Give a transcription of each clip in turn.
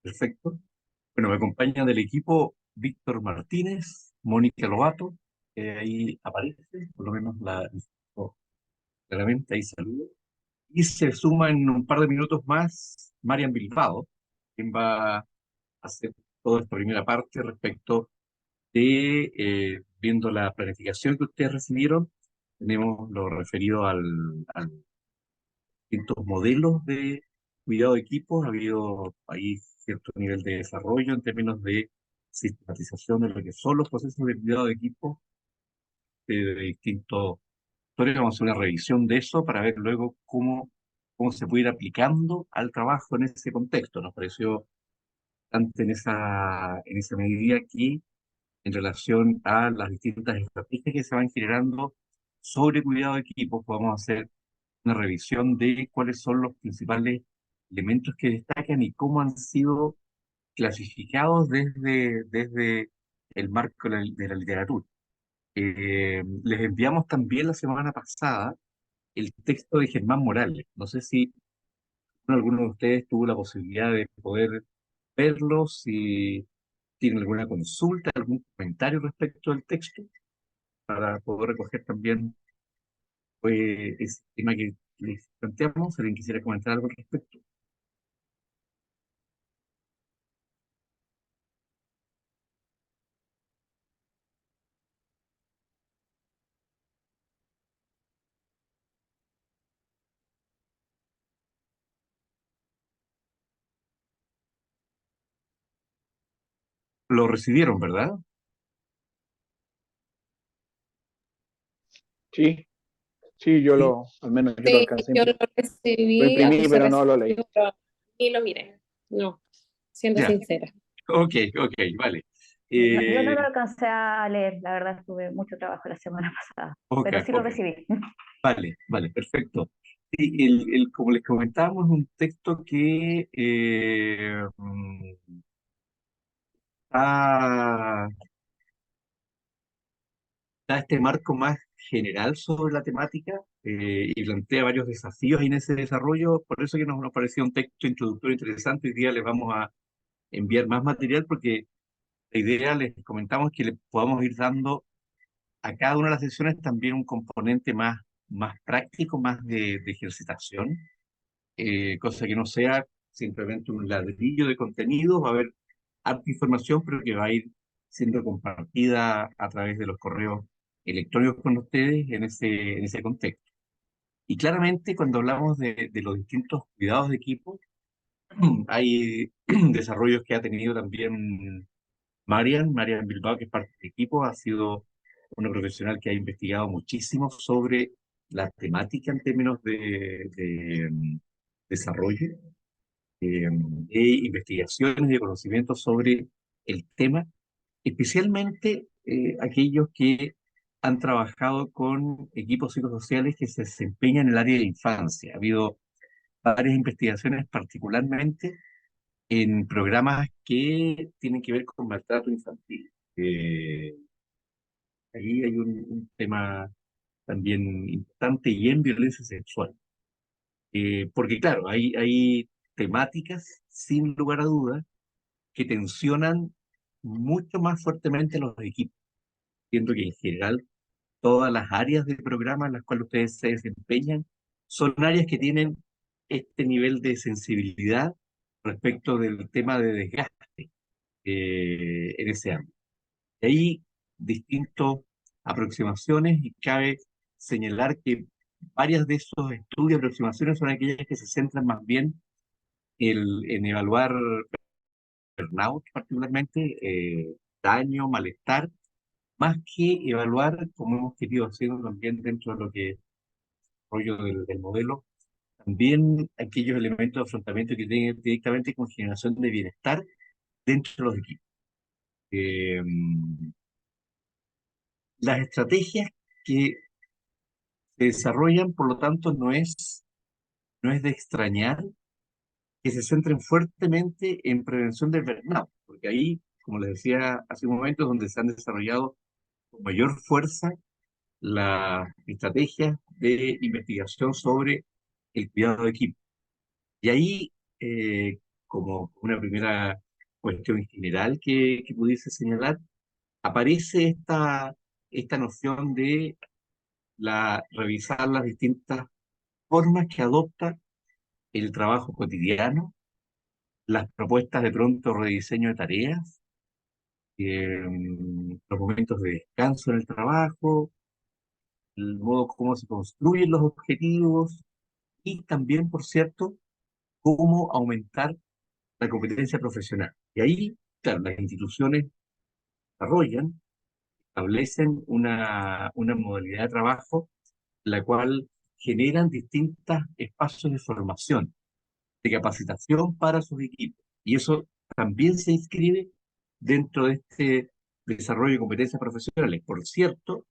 Perfecto. Bueno, me acompañan del equipo Víctor Martínez, Mónica Lobato, que ahí aparece, por lo menos oh, claramente ahí saludo. Y se suma en un par de minutos más Marian Bilbao, quien va a hacer toda esta primera parte respecto de, viendo la planificación que ustedes recibieron, tenemos lo referido a distintos modelos de cuidado de equipos. Ha habido ahí cierto nivel de desarrollo en términos de sistematización de lo que son los procesos de cuidado de equipos de distintos sectores. Vamos a hacer una revisión de eso para ver luego cómo se puede ir aplicando al trabajo en ese contexto. Nos pareció tanto en esa medida que en relación a las distintas estrategias que se van generando sobre cuidado de equipos, podamos hacer una revisión de cuáles son los principales elementos que destacan y cómo han sido clasificados desde el marco de la literatura. Les enviamos también la semana pasada el texto de Germán Morales. No sé si alguno de ustedes tuvo la posibilidad de poder verlo, si tienen alguna consulta, algún comentario respecto al texto, para poder recoger también ese tema que les planteamos. ¿Alguien quisiera comentar algo al respecto? Lo recibieron, ¿verdad? Sí, sí, Sí. al menos yo lo Sí, alcancé a yo lo imprimir. Lo recibí, imprimí, acusé pero no lo recibido, leí. pero ni lo miré. No, siendo Ya, sincera. ok, ok, vale. No, yo no Eh, lo alcancé a leer, la verdad tuve mucho trabajo la semana pasada, ok, pero sí lo ok, recibí. vale, vale, perfecto. Sí, como les comentábamos, es un texto que da, da este marco más general sobre la temática, y plantea varios desafíos en ese desarrollo. Por eso que nos pareció un texto introductorio interesante. Hoy día les vamos a enviar más material porque la idea, les comentamos, que le podamos ir dando a cada una de las sesiones también un componente más práctico, más de ejercitación, cosa que no sea simplemente un ladrillo de contenido. Va a haber harta información, pero que va a ir siendo compartida a través de los correos electrónicos con ustedes en ese contexto. Y claramente, cuando hablamos de los distintos cuidados de equipo, hay desarrollos que ha tenido también Marian Bilbao, que es parte del equipo. Ha sido una profesional que ha investigado muchísimo sobre la temática en términos de desarrollo, de investigaciones, de conocimientos sobre el tema, especialmente aquellos que han trabajado con equipos psicosociales que se desempeñan en el área de infancia. Ha habido varias investigaciones, particularmente en programas que tienen que ver con maltrato infantil. Ahí hay un tema también importante, y en violencia sexual. Porque claro, hay temáticas, sin lugar a dudas, que tensionan mucho más fuertemente los equipos. Siento que en general todas las áreas del programa en las cuales ustedes se desempeñan son áreas que tienen este nivel de sensibilidad respecto del tema de desgaste en ese ámbito. Y hay distintas aproximaciones, y cabe señalar que varias de esos estudios, aproximaciones, son aquellas que se centran más bien en evaluar burnout, particularmente, daño, malestar, más que evaluar, como hemos querido hacer también dentro de lo que es el rollo del modelo, también aquellos elementos de afrontamiento que tienen directamente con generación de bienestar dentro de los equipos. Eh, las estrategias que se desarrollan, por lo tanto, no es de extrañar que se centren fuertemente en prevención del burnout, porque ahí, como les decía hace un momento, es donde se han desarrollado con mayor fuerza las estrategias de investigación sobre el cuidado de equipo. Y ahí como una primera cuestión general que pudiese señalar, aparece esta noción de revisar las distintas formas que adopta el trabajo cotidiano, las propuestas de pronto rediseño de tareas, los momentos de descanso en el trabajo, el modo como se construyen los objetivos y también, por cierto, cómo aumentar la competencia profesional. Y ahí, claro, las instituciones desarrollan, establecen una modalidad de trabajo la cual generan distintos espacios de formación, de capacitación para sus equipos. Y eso también se inscribe dentro de este desarrollo de competencias profesionales. Por cierto,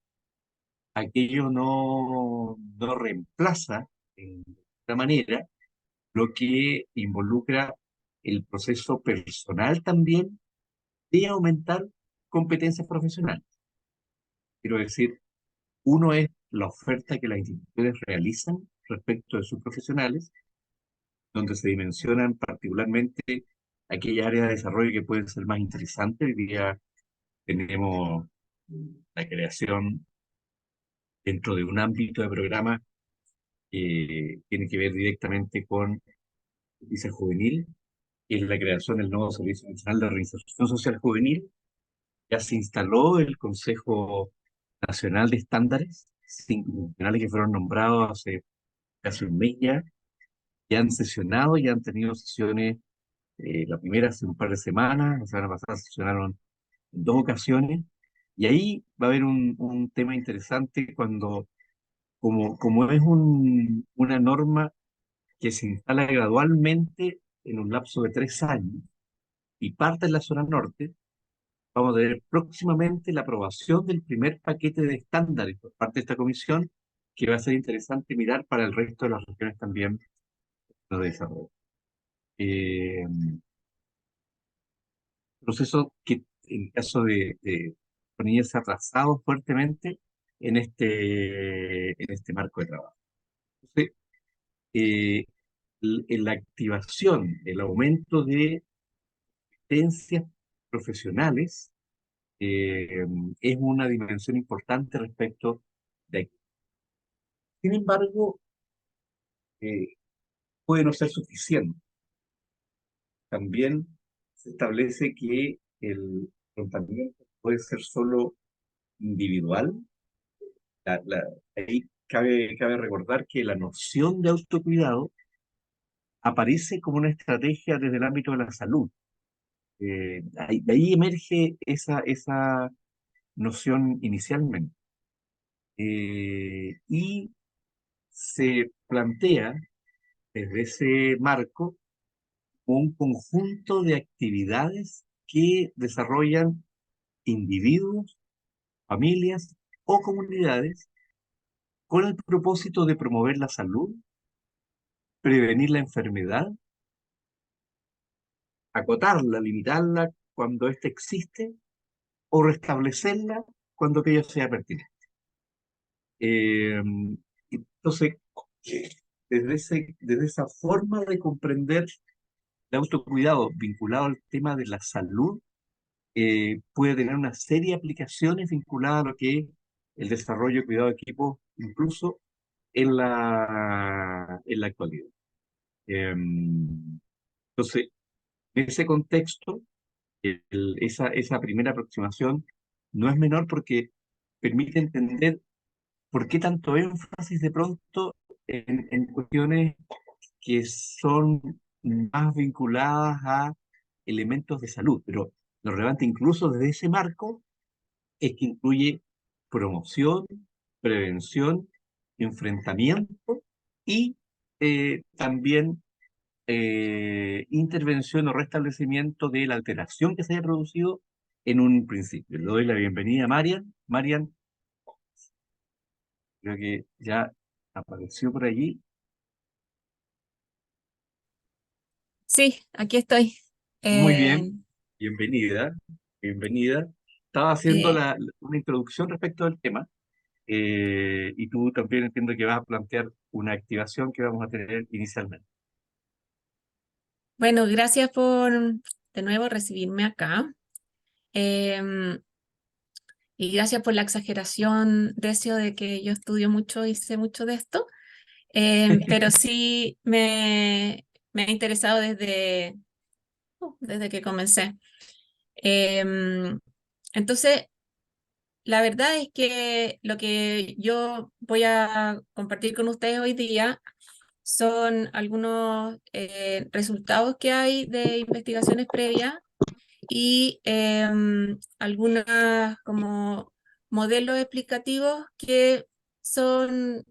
aquello no reemplaza en esta manera lo que involucra el proceso personal también de aumentar competencias profesionales. Quiero decir, uno es la oferta que las instituciones realizan respecto de sus profesionales, donde se dimensionan particularmente aquellas áreas de desarrollo que pueden ser más interesantes. Hoy día tenemos la creación dentro de un ámbito de programa que tiene que ver directamente con justicia juvenil, que es la creación del nuevo Servicio Nacional de Reinserción Social Juvenil. Ya se instaló el Consejo Nacional de Estándares, 5 funcionales que fueron nombrados hace casi un mes ya, y han sesionado y han tenido sesiones, la primera hace un par de semanas, la semana pasada sesionaron en 2 ocasiones, y ahí va a haber un tema interesante cuando, como es una norma que se instala gradualmente en un lapso de 3 años y parte en la zona norte, vamos a tener próximamente la aprobación del primer paquete de estándares por parte de esta comisión, que va a ser interesante mirar para el resto de las regiones también de desarrollo. Proceso que en caso de ponerse atrasado fuertemente en este marco de trabajo. Entonces, eh, en la activación, el aumento de competencias profesionales eh, es una dimensión importante respecto de. Sin embargo, eh, puede no ser suficiente. También se establece que el afrontamiento puede ser solo individual. Ahí cabe recordar que la noción de autocuidado aparece como una estrategia desde el ámbito de la salud. De ahí emerge esa noción inicialmente. Y se plantea desde ese marco un conjunto de actividades que desarrollan individuos, familias o comunidades con el propósito de promover la salud, prevenir la enfermedad, acotarla, limitarla cuando ésta existe o restablecerla cuando aquello sea pertinente. Eh, entonces, eh, desde esa forma de comprender el autocuidado vinculado al tema de la salud, puede tener una serie de aplicaciones vinculadas a lo que es el desarrollo y cuidado de equipos, incluso en la actualidad. Entonces, en ese contexto, esa primera aproximación no es menor porque permite entender por qué tanto énfasis de pronto en cuestiones que son más vinculadas a elementos de salud, pero lo relevante incluso desde ese marco es que incluye promoción, prevención, enfrentamiento y también intervención o restablecimiento de la alteración que se haya producido en un principio. Le doy la bienvenida a Marian. Marian, creo que ya apareció por allí. Sí, aquí estoy. Muy Eh, bien, bienvenida, bienvenida. Estaba haciendo eh, una introducción respecto al tema, y tú también entiendo que vas a plantear una activación que vamos a tener inicialmente. Bueno, gracias por de nuevo recibirme acá. Em, y gracias por la exageración, Decio, de que yo estudio mucho y sé mucho de esto. Pero sí me ha interesado desde que comencé. Em, entonces, la verdad es que lo que yo voy a compartir con ustedes hoy día son algunos resultados que hay de investigaciones previas y algunos como modelos explicativos que son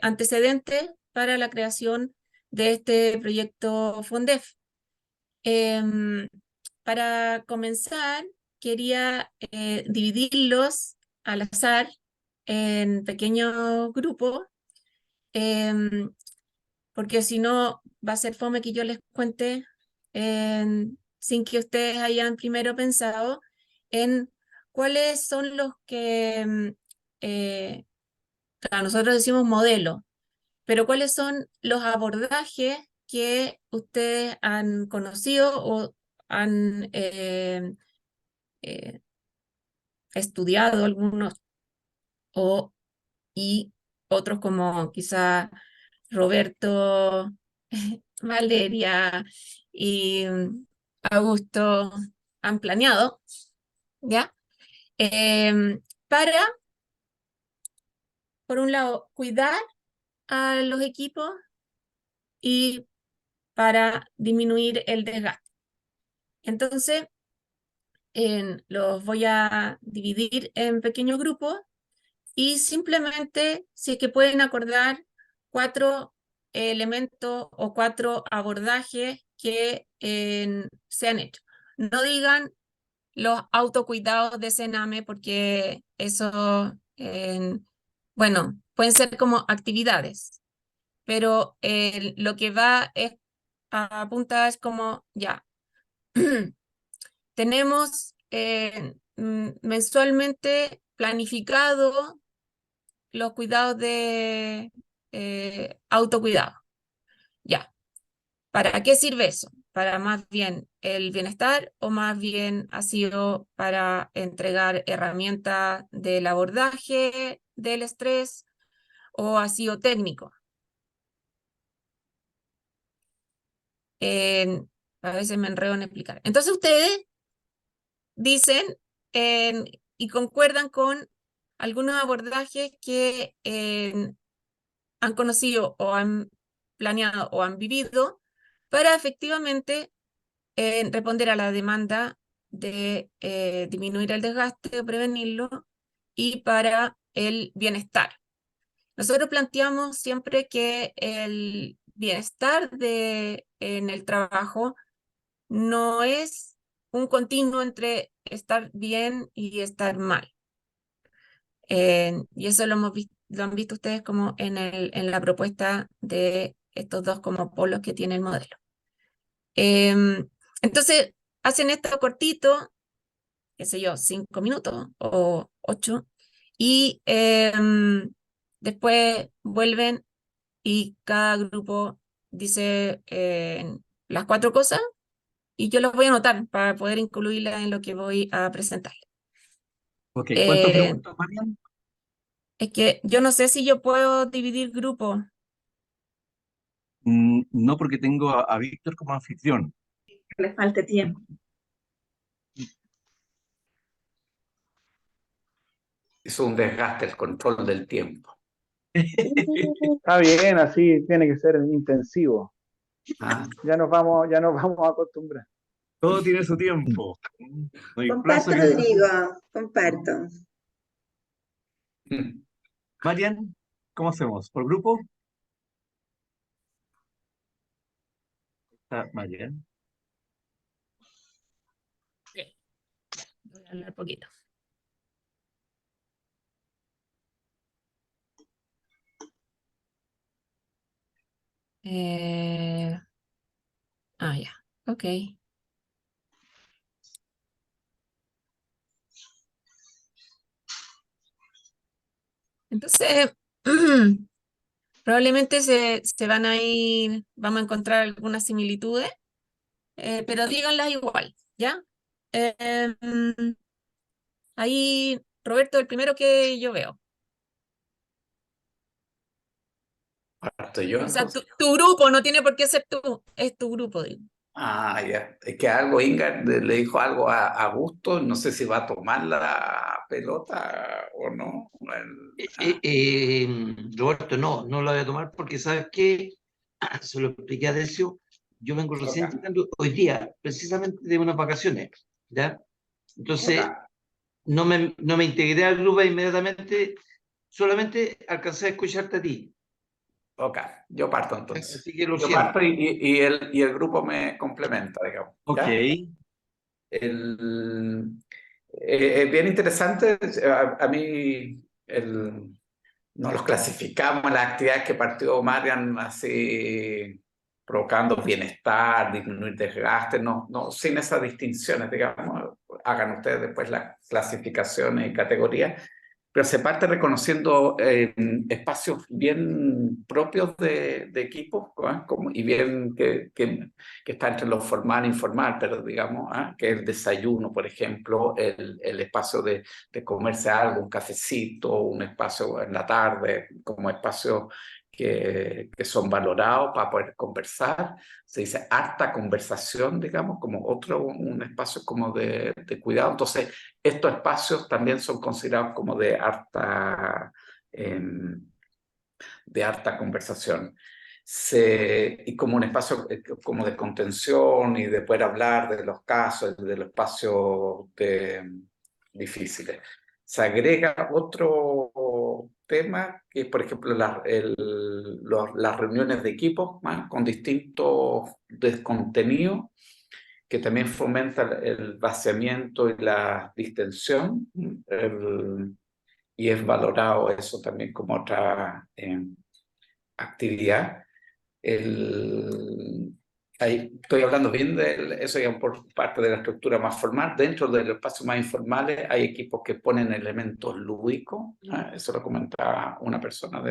antecedentes para la creación de este proyecto FONDEF. Em, para comenzar, quería dividirlos al azar en pequeños grupos, em, porque si no va a ser fome que yo les cuente sin que ustedes hayan primero pensado en cuáles son los que, claro, nosotros decimos modelo, pero cuáles son los abordajes que ustedes han conocido o han eh, estudiado algunos y otros como quizá Roberto, Valeria y Augusto han planeado, ¿ya? Para, por un lado, cuidar a los equipos y para disminuir el desgaste. Entonces, los voy a dividir en pequeños grupos y simplemente, si es que pueden acordar 4 elementos o 4 abordajes que se han hecho. No digan los autocuidados de Sename porque eso, bueno, pueden ser como actividades, pero lo que va es a apuntar es como, ya, tenemos mensualmente planificado los cuidados de autocuidado. Ya, ¿para qué sirve eso? ¿Para más bien el bienestar o más bien ha sido para entregar herramientas del abordaje del estrés o ha sido técnico? A veces me enredo en explicar. Entonces ustedes dicen y concuerdan con algunos abordajes que han conocido o han planeado o han vivido para efectivamente responder a la demanda de disminuir el desgaste o prevenirlo y para el bienestar. Nosotros planteamos siempre que el bienestar en el trabajo no es un continuo entre estar bien y estar mal. Y eso lo han visto ustedes como en la propuesta de estos dos como polos que tiene el modelo. Entonces, hacen esto cortito, qué sé yo, 5 minutos o 8, y después vuelven y cada grupo dice las 4 cosas, y yo los voy a anotar para poder incluirlas en lo que voy a presentar. Ok, ¿cuántas preguntas, Marian? Es que yo no sé si yo puedo dividir grupos. No, porque tengo a Víctor como anfitrión. Le falte tiempo. Es un desgaste el control del tiempo. Está bien, así tiene que ser intensivo. ¿Ah? Ya nos vamos a acostumbrar. Todo tiene su tiempo. No hay plazo Comparto, que no- Rodrigo, comparto. Marian, ¿cómo hacemos? ¿Por grupo? Está Marian. Voy a hablar poquito. Ya, ok. Entonces, probablemente se van a ir, vamos a encontrar algunas similitudes pero díganlas igual, ¿ya? Ahí, Roberto, el primero que yo veo. Parto yo O sea, entonces. tu grupo, no tiene por qué ser tú, es tu grupo, digo. Ah, ya. Es que algo, Inga le dijo algo a Gusto, no sé si va a tomar la pelota o no. Roberto, no la voy a tomar porque, ¿sabes qué? Se lo expliqué a Decio. Yo vengo recién Ok, llegando hoy día, precisamente de unas vacaciones, ¿ya? Entonces, ok, no me integré al grupo inmediatamente, solamente alcancé a escucharte a ti. ok. Yo parto ¿Ya? entonces. Así que lo Yo siento. parto y el grupo me complementa, digamos. Ok, ¿Ya? El, es bien interesante. A mí no los clasificamos en las actividades que partió Marian así provocando bienestar, disminuir desgaste, no, sin esas distinciones, digamos. Hagan ustedes después las clasificaciones y categorías, pero se parte reconociendo espacios bien propios de equipos, ¿ah? Y bien que está entre lo formal e informal, pero digamos, ¿ah? Que el desayuno, por ejemplo, el espacio de comerse algo, un cafecito, un espacio en la tarde, como espacios que son valorados para poder conversar. Se dice harta conversación, digamos, como un espacio como de cuidado. Entonces, estos espacios también son considerados como de harta conversación. Y como un espacio como de contención y de poder hablar de los casos, de los espacios difíciles. Se agrega otro tema que es, por ejemplo, las reuniones de equipos, ¿no? Con distintos contenidos que también fomenta el vaciamiento y la distensión, y es valorado eso también como otra actividad. Estoy hablando bien de eso ya por parte de la estructura más formal. Dentro de los espacios más informales hay equipos que ponen elementos lúdicos, ¿no? Eso lo comentaba una persona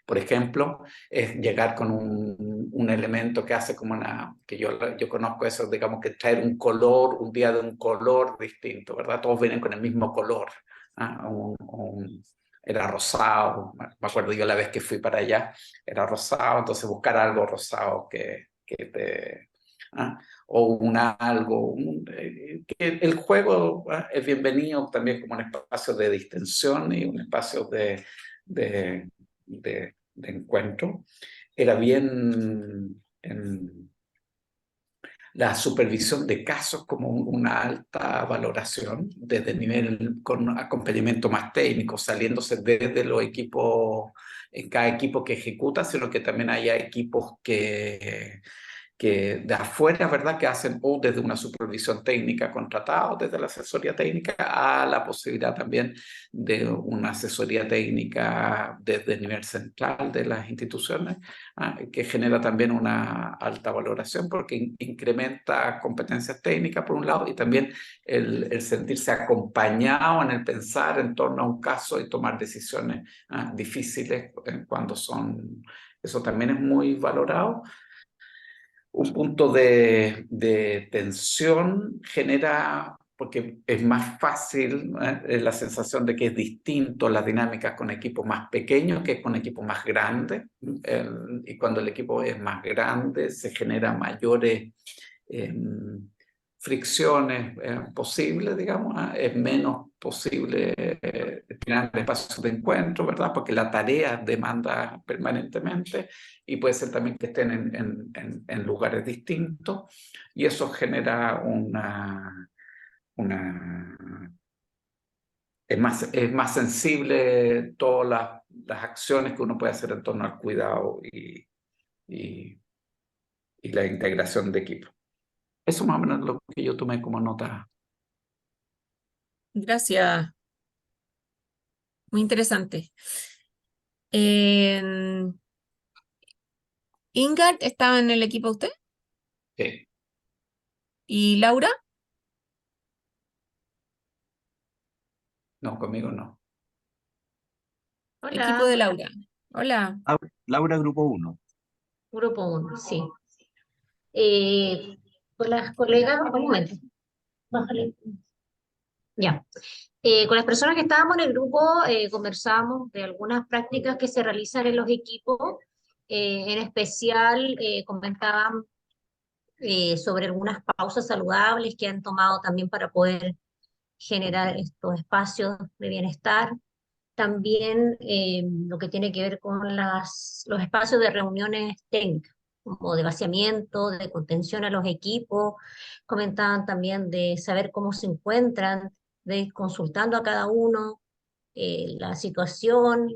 por ejemplo, es llegar con un elemento que hace como que yo conozco eso, digamos que traer un color, un día de un color distinto, ¿verdad? Todos vienen con el mismo color. ¿Ah? Era rosado, me acuerdo yo la vez que fui para allá, era rosado, entonces buscar algo rosado que te... ¿ah? O que el juego, ¿ah? Es bienvenido también como un espacio de distensión y un espacio de, de encuentro. Era bien la supervisión de casos como una alta valoración desde el nivel con acompañamiento más técnico, saliéndose desde los equipos, en cada equipo que ejecuta, sino que también haya equipos que de afuera, ¿verdad? Que hacen o desde una supervisión técnica contratada o desde la asesoría técnica a la posibilidad también de una asesoría técnica desde el nivel central de las instituciones, que genera también una alta valoración porque incrementa competencias técnicas por un lado y también el sentirse acompañado en el pensar en torno a un caso y tomar decisiones difíciles cuando son... Eso también es muy valorado. Un punto de tensión genera, porque es más fácil, la sensación de que es distinto las dinámicas con equipos más pequeños que con equipos más grandes. Y cuando el equipo es más grande se generan mayores fricciones posibles, digamos, es menos posible tener espacios de encuentro, ¿verdad? Porque la tarea demanda permanentemente y puede ser también que estén en lugares distintos y eso genera es más sensible todas las acciones que uno puede hacer en torno al cuidado y la integración de equipo. Eso más o menos es lo que yo tomé como nota. Gracias, muy interesante. ¿Ingard estaba en el equipo usted? Sí. ¿Y Laura? No, conmigo no. Equipo de Hola, Laura. Hola. Laura, grupo 1. grupo 1, sí. Con las colegas, un momento, bájale. Ya. Con las personas que estábamos en el grupo, conversábamos de algunas prácticas que se realizan en los equipos. En especial, comentaban sobre algunas pausas saludables que han tomado también para poder generar estos espacios de bienestar. También lo que tiene que ver con los espacios de reuniones técnicas, como de vaciamiento, de contención a los equipos. Comentaban también de saber cómo se encuentran, de ir consultando a cada uno la situación,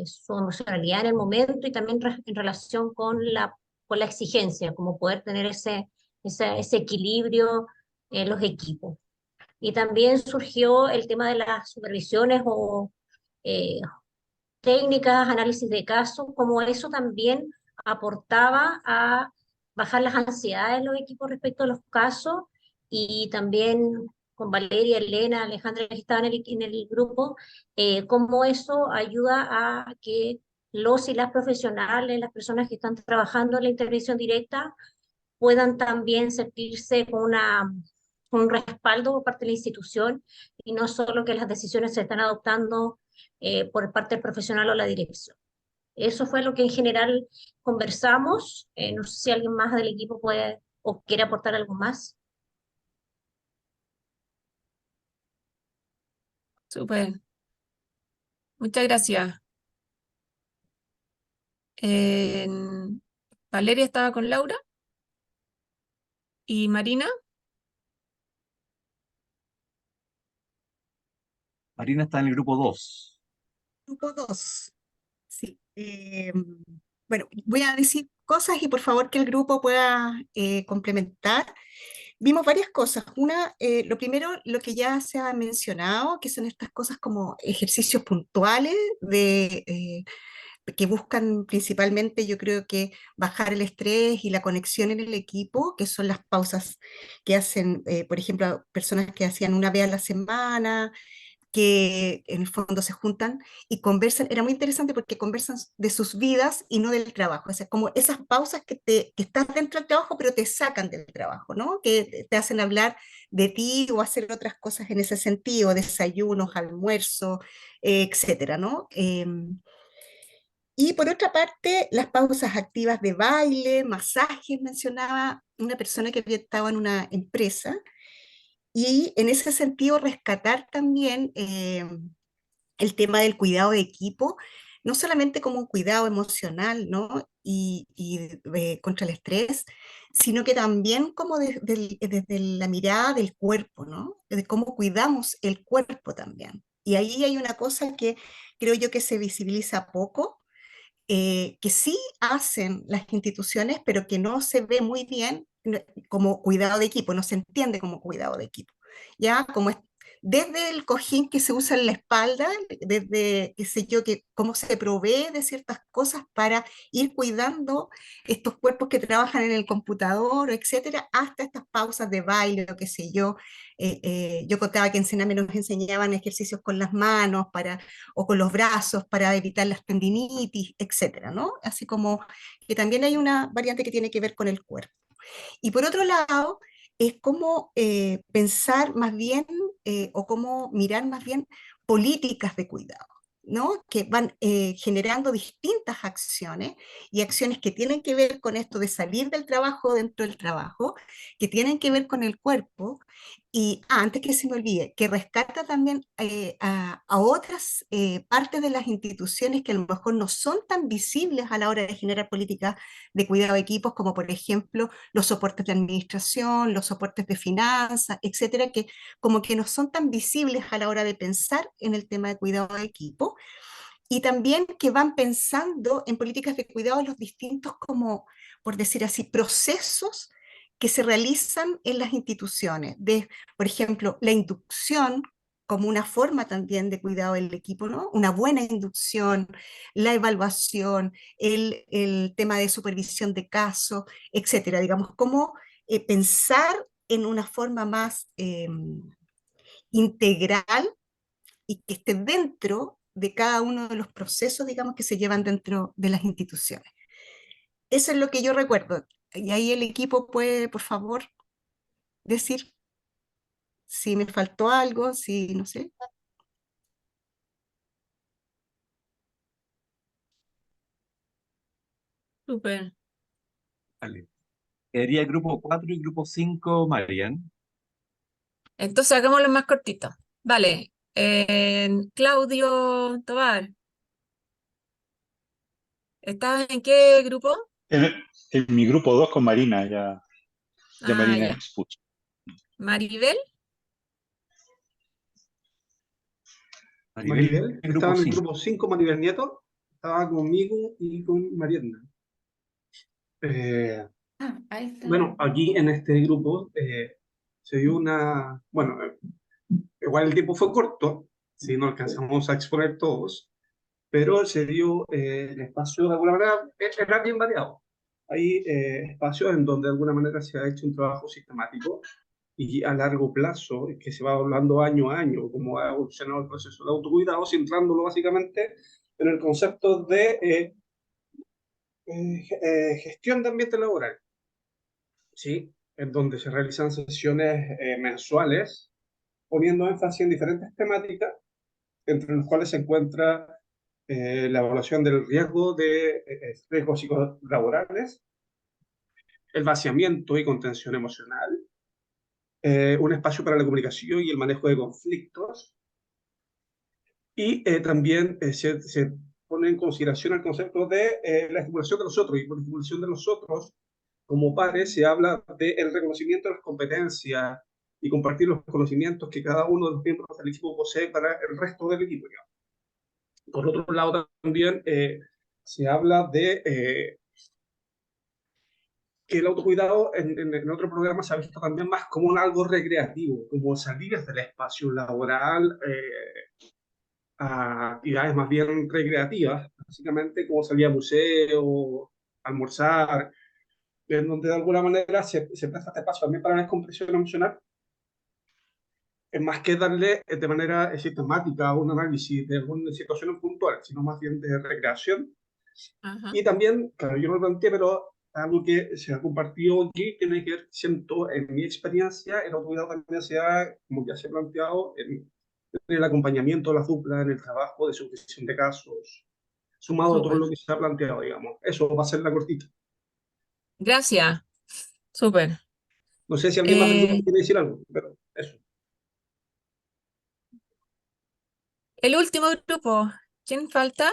su emocionalidad en el momento y también en relación con la exigencia, como poder tener ese equilibrio en los equipos. Y también surgió el tema de las supervisiones o eh, técnicas, análisis de casos, como eso también aportaba a bajar las ansiedades de los equipos respecto a los casos y también con Valeria, Elena, Alejandra que estaban en el grupo, cómo eso ayuda a que los y las profesionales, las personas que están trabajando en la intervención directa, puedan también sentirse con un respaldo por parte de la institución y no solo que las decisiones se están adoptando por parte del profesional o la dirección. Eso fue lo que en general conversamos. No sé si alguien más del equipo puede o quiere aportar algo más. Súper. Muchas gracias. Valeria estaba con Laura y Marina. Marina está en el grupo 2. Grupo 2. Sí. Bueno, voy a decir cosas y por favor que el grupo pueda complementar. Vimos varias cosas. Una, lo primero, lo que ya se ha mencionado, que son estas cosas como ejercicios puntuales que buscan principalmente, yo creo que bajar el estrés y la conexión en el equipo, que son las pausas que hacen, por ejemplo, personas que hacían una vez a la semana, que en el fondo se juntan y conversan. Era muy interesante porque conversan de sus vidas y no del trabajo. O sea, como esas pausas que estás dentro del trabajo, pero te sacan del trabajo, ¿no? Que te hacen hablar de ti o hacer otras cosas en ese sentido, desayunos, almuerzo, etcétera, ¿no? Y por otra parte, las pausas activas de baile, masajes, mencionaba una persona que había estado en una empresa, y en ese sentido rescatar también el tema del cuidado de equipo, no solamente como un cuidado emocional, ¿no? Y contra el estrés, sino que también como desde la mirada del cuerpo, ¿no? De cómo cuidamos el cuerpo también. Y ahí hay una cosa que creo yo que se visibiliza poco, que sí hacen las instituciones, pero que no se ve muy bien como cuidado de equipo, no se entiende como cuidado de equipo. Ya como desde el cojín que se usa en la espalda, desde, qué sé yo, que cómo se provee de ciertas cosas para ir cuidando estos cuerpos que trabajan en el computador, etcétera, hasta estas pausas de baile, o qué sé yo. Yo contaba que en Sename nos enseñaban ejercicios con las manos o con los brazos para evitar las tendinitis, etcétera, ¿no? Así como que también hay una variante que tiene que ver con el cuerpo. Y por otro lado, es cómo pensar más bien o cómo mirar más bien políticas de cuidado, ¿no? Que van generando distintas acciones y acciones que tienen que ver con esto de salir del trabajo dentro del trabajo, que tienen que ver con el cuerpo. Y antes que se me olvide, que rescata también a otras partes de las instituciones que a lo mejor no son tan visibles a la hora de generar políticas de cuidado de equipos, como por ejemplo los soportes de administración, los soportes de finanzas, etcétera, que como que no son tan visibles a la hora de pensar en el tema de cuidado de equipo, y también que van pensando en políticas de cuidado en los distintos, como por decir así, procesos que se realizan en las instituciones, de, por ejemplo, la inducción como una forma también de cuidado del equipo, ¿no? Una buena inducción, la evaluación, el tema de supervisión de casos, etcétera. Digamos, cómo pensar en una forma más integral y que esté dentro de cada uno de los procesos, digamos, que se llevan dentro de las instituciones. Eso es lo que yo recuerdo. Y ahí el equipo puede, por favor, decir si me faltó algo, si no sé. Súper. Vale. Quedaría grupo 4 y grupo 5, Marian. Entonces hagámoslo más cortito. Vale. Claudio Tobar, ¿estás en qué grupo? En, en mi grupo 2 con Marina, ya Ah, Marina ya. expuso. Maribel, Maribel, Maribel, grupo estaba en el 5. grupo 5, Maribel Nieto, estaba conmigo y con Mariana. Eh, Ahí está. bueno, aquí en este grupo se dio una, bueno, igual el tiempo fue corto, si no alcanzamos a exponer todos, pero se dio el espacio de alguna manera, era bien variado. Hay espacios en donde de alguna manera se ha hecho un trabajo sistemático y a largo plazo, que se va hablando año a año, cómo ha evolucionado el proceso de autocuidado, centrándolo básicamente en el concepto de gestión de ambiente laboral, ¿sí? En donde se realizan sesiones mensuales, poniendo énfasis en diferentes temáticas, entre las cuales se encuentra la evaluación del riesgo de riesgos psicolaborales, el vaciamiento y contención emocional, un espacio para la comunicación y el manejo de conflictos, y también se pone en consideración el concepto de la estimulación de los otros, y por estimulación de los otros, como pares, se habla del reconocimiento de las competencias y compartir los conocimientos que cada uno de los miembros del equipo posee para el resto del equipo, digamos. Por otro lado, también se habla de que el autocuidado en otro programa se ha visto también más como algo recreativo, como salir del espacio laboral a actividades más bien recreativas, básicamente como salir a museo, almorzar, en donde de alguna manera se presta este espacio también para la descompresión emocional, es más que darle de manera sistemática un análisis de alguna situación puntual, sino más bien de recreación. ajá. Y también, claro, yo no lo planteé, pero algo que se ha compartido aquí tiene que ver, siento, en mi experiencia, el autocuidado también se ha, como ya se ha planteado, en el acompañamiento de la dupla, en el trabajo de supervisión de casos, sumado a todo Súper. lo que se ha planteado, digamos. Eso va a ser la cortita. Gracias. Súper. No sé si alguien más del grupo Eh, quiere decir algo, pero eso. el último grupo, ¿quién falta?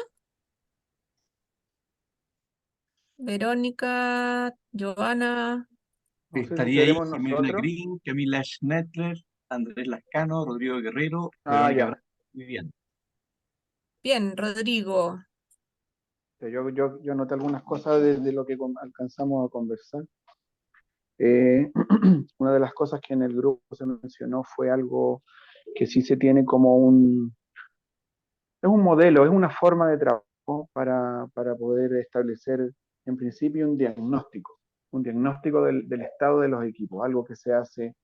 Verónica, Giovanna. No sé si Estaría ahí seremos Jimena nosotros. Green, Camila Schnettler, Andrés Lascano, Rodrigo Guerrero, Ah, Verónica ya. Bravo y Vivian. Bien, Rodrigo. Yo noté algunas cosas de lo que alcanzamos a conversar. Una de las cosas que en el grupo se mencionó fue algo que sí se tiene como es un modelo, es una forma de trabajo para poder establecer en principio un diagnóstico del estado de los equipos, algo que se hace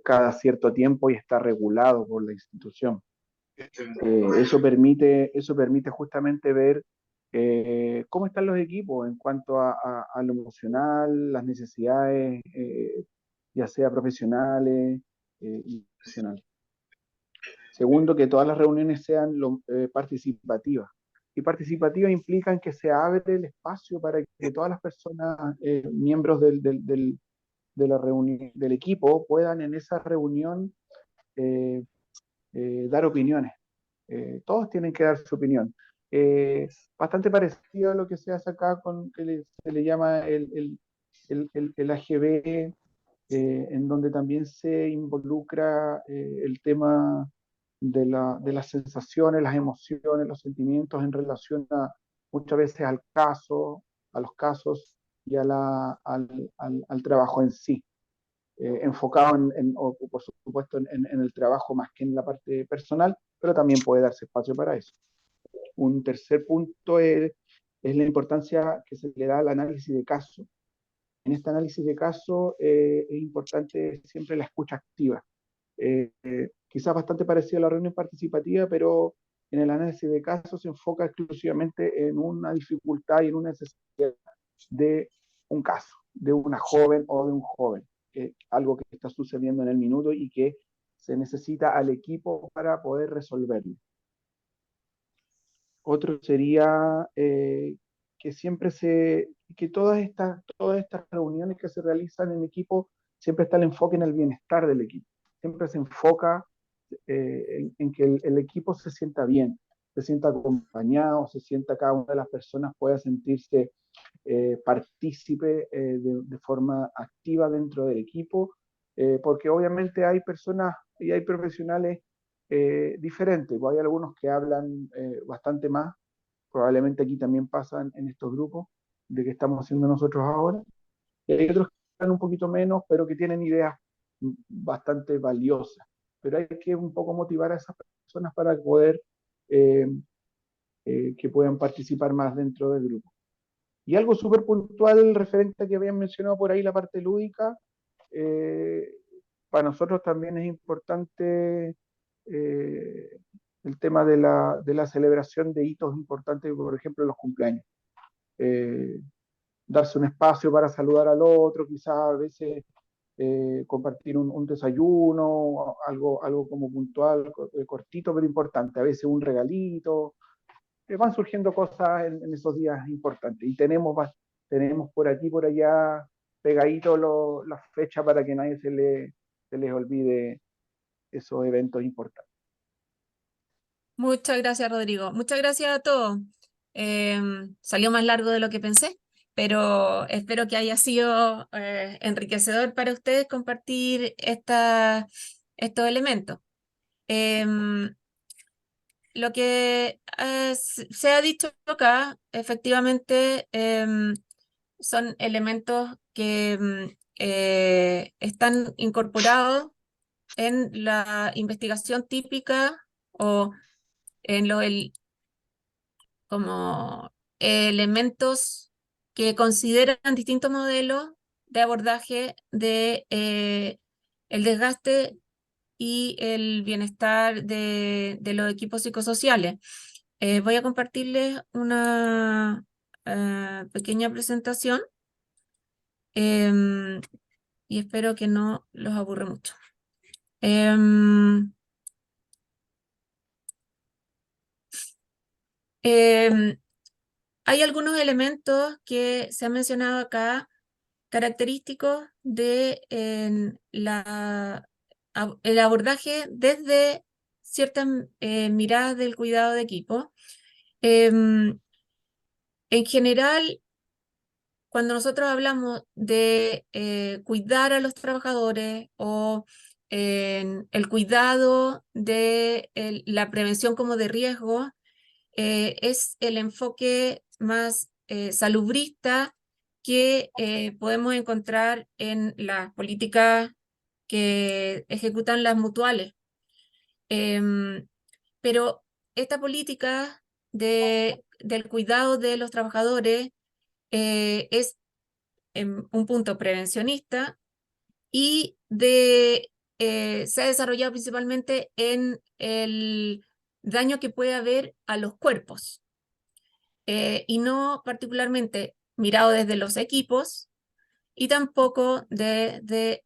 cada cierto tiempo y está regulado por la institución. Eso permite justamente ver cómo están los equipos en cuanto a lo emocional, las necesidades, ya sea profesionales y profesionales. Segundo, que todas las reuniones sean participativas. Y participativas implican que se abre el espacio para que todas las personas, miembros de la reunión, del equipo, puedan en esa reunión eh, dar opiniones. Todos tienen que dar su opinión. Bastante parecido a lo que se hace acá con que se le llama el AGB, en donde también se involucra el tema de las sensaciones, las emociones, los sentimientos en relación a muchas veces al caso, a los casos y al trabajo en sí. Enfocado o por supuesto en el trabajo más que en la parte personal, pero también puede darse espacio para eso. Un tercer punto es la importancia que se le da al análisis de caso. En este análisis de caso es importante siempre la escucha activa. Quizás bastante parecido a la reunión participativa, pero en el análisis de caso se enfoca exclusivamente en una dificultad y en una necesidad de un caso, de una joven o de un joven, algo que está sucediendo en el minuto y que se necesita al equipo para poder resolverlo. Otro sería que siempre que todas estas reuniones que se realizan en equipo, siempre está el enfoque en el bienestar del equipo. Siempre se enfoca en que el equipo se sienta bien, se sienta acompañado, se sienta cada una de las personas pueda sentirse partícipe de forma activa dentro del equipo, porque obviamente hay personas y hay profesionales diferentes, pues hay algunos que hablan bastante más, probablemente aquí también pasan en estos grupos de que estamos haciendo nosotros ahora, y hay otros que hablan un poquito menos, pero que tienen ideas bastante valiosas, pero hay que un poco motivar a esas personas para poder que puedan participar más dentro del grupo. Y algo súper puntual referente a que habían mencionado por ahí la parte lúdica, para nosotros también es importante el tema de la celebración de hitos importantes, por ejemplo los cumpleaños. Darse un espacio para saludar al otro, quizás a veces compartir un desayuno, algo como puntual, cortito pero importante, a veces un regalito. Van surgiendo cosas en esos días importantes y tenemos por aquí por allá pegaditos las fechas para que nadie se les olvide esos eventos importantes. Muchas gracias, Rodrigo. Muchas gracias a todos. Salió más largo de lo que pensé, pero espero que haya sido enriquecedor para ustedes compartir estos elementos. Lo que se ha dicho acá, efectivamente, son elementos que están incorporados en la investigación típica o en como elementos que consideran distintos modelos de abordaje de el desgaste y el bienestar de los equipos psicosociales. Voy a compartirles una pequeña presentación y espero que no los aburra mucho. Hay algunos elementos que se han mencionado acá, característicos de el abordaje desde ciertas miradas del cuidado de equipo. En general, cuando nosotros hablamos de cuidar a los trabajadores o el cuidado de la prevención como de riesgo, es el enfoque más salubrista que podemos encontrar en las políticas que ejecutan las mutuales. Pero esta política del cuidado de los trabajadores es un punto prevencionista y se ha desarrollado principalmente en el daño que puede haber a los cuerpos y no particularmente mirado desde los equipos y tampoco de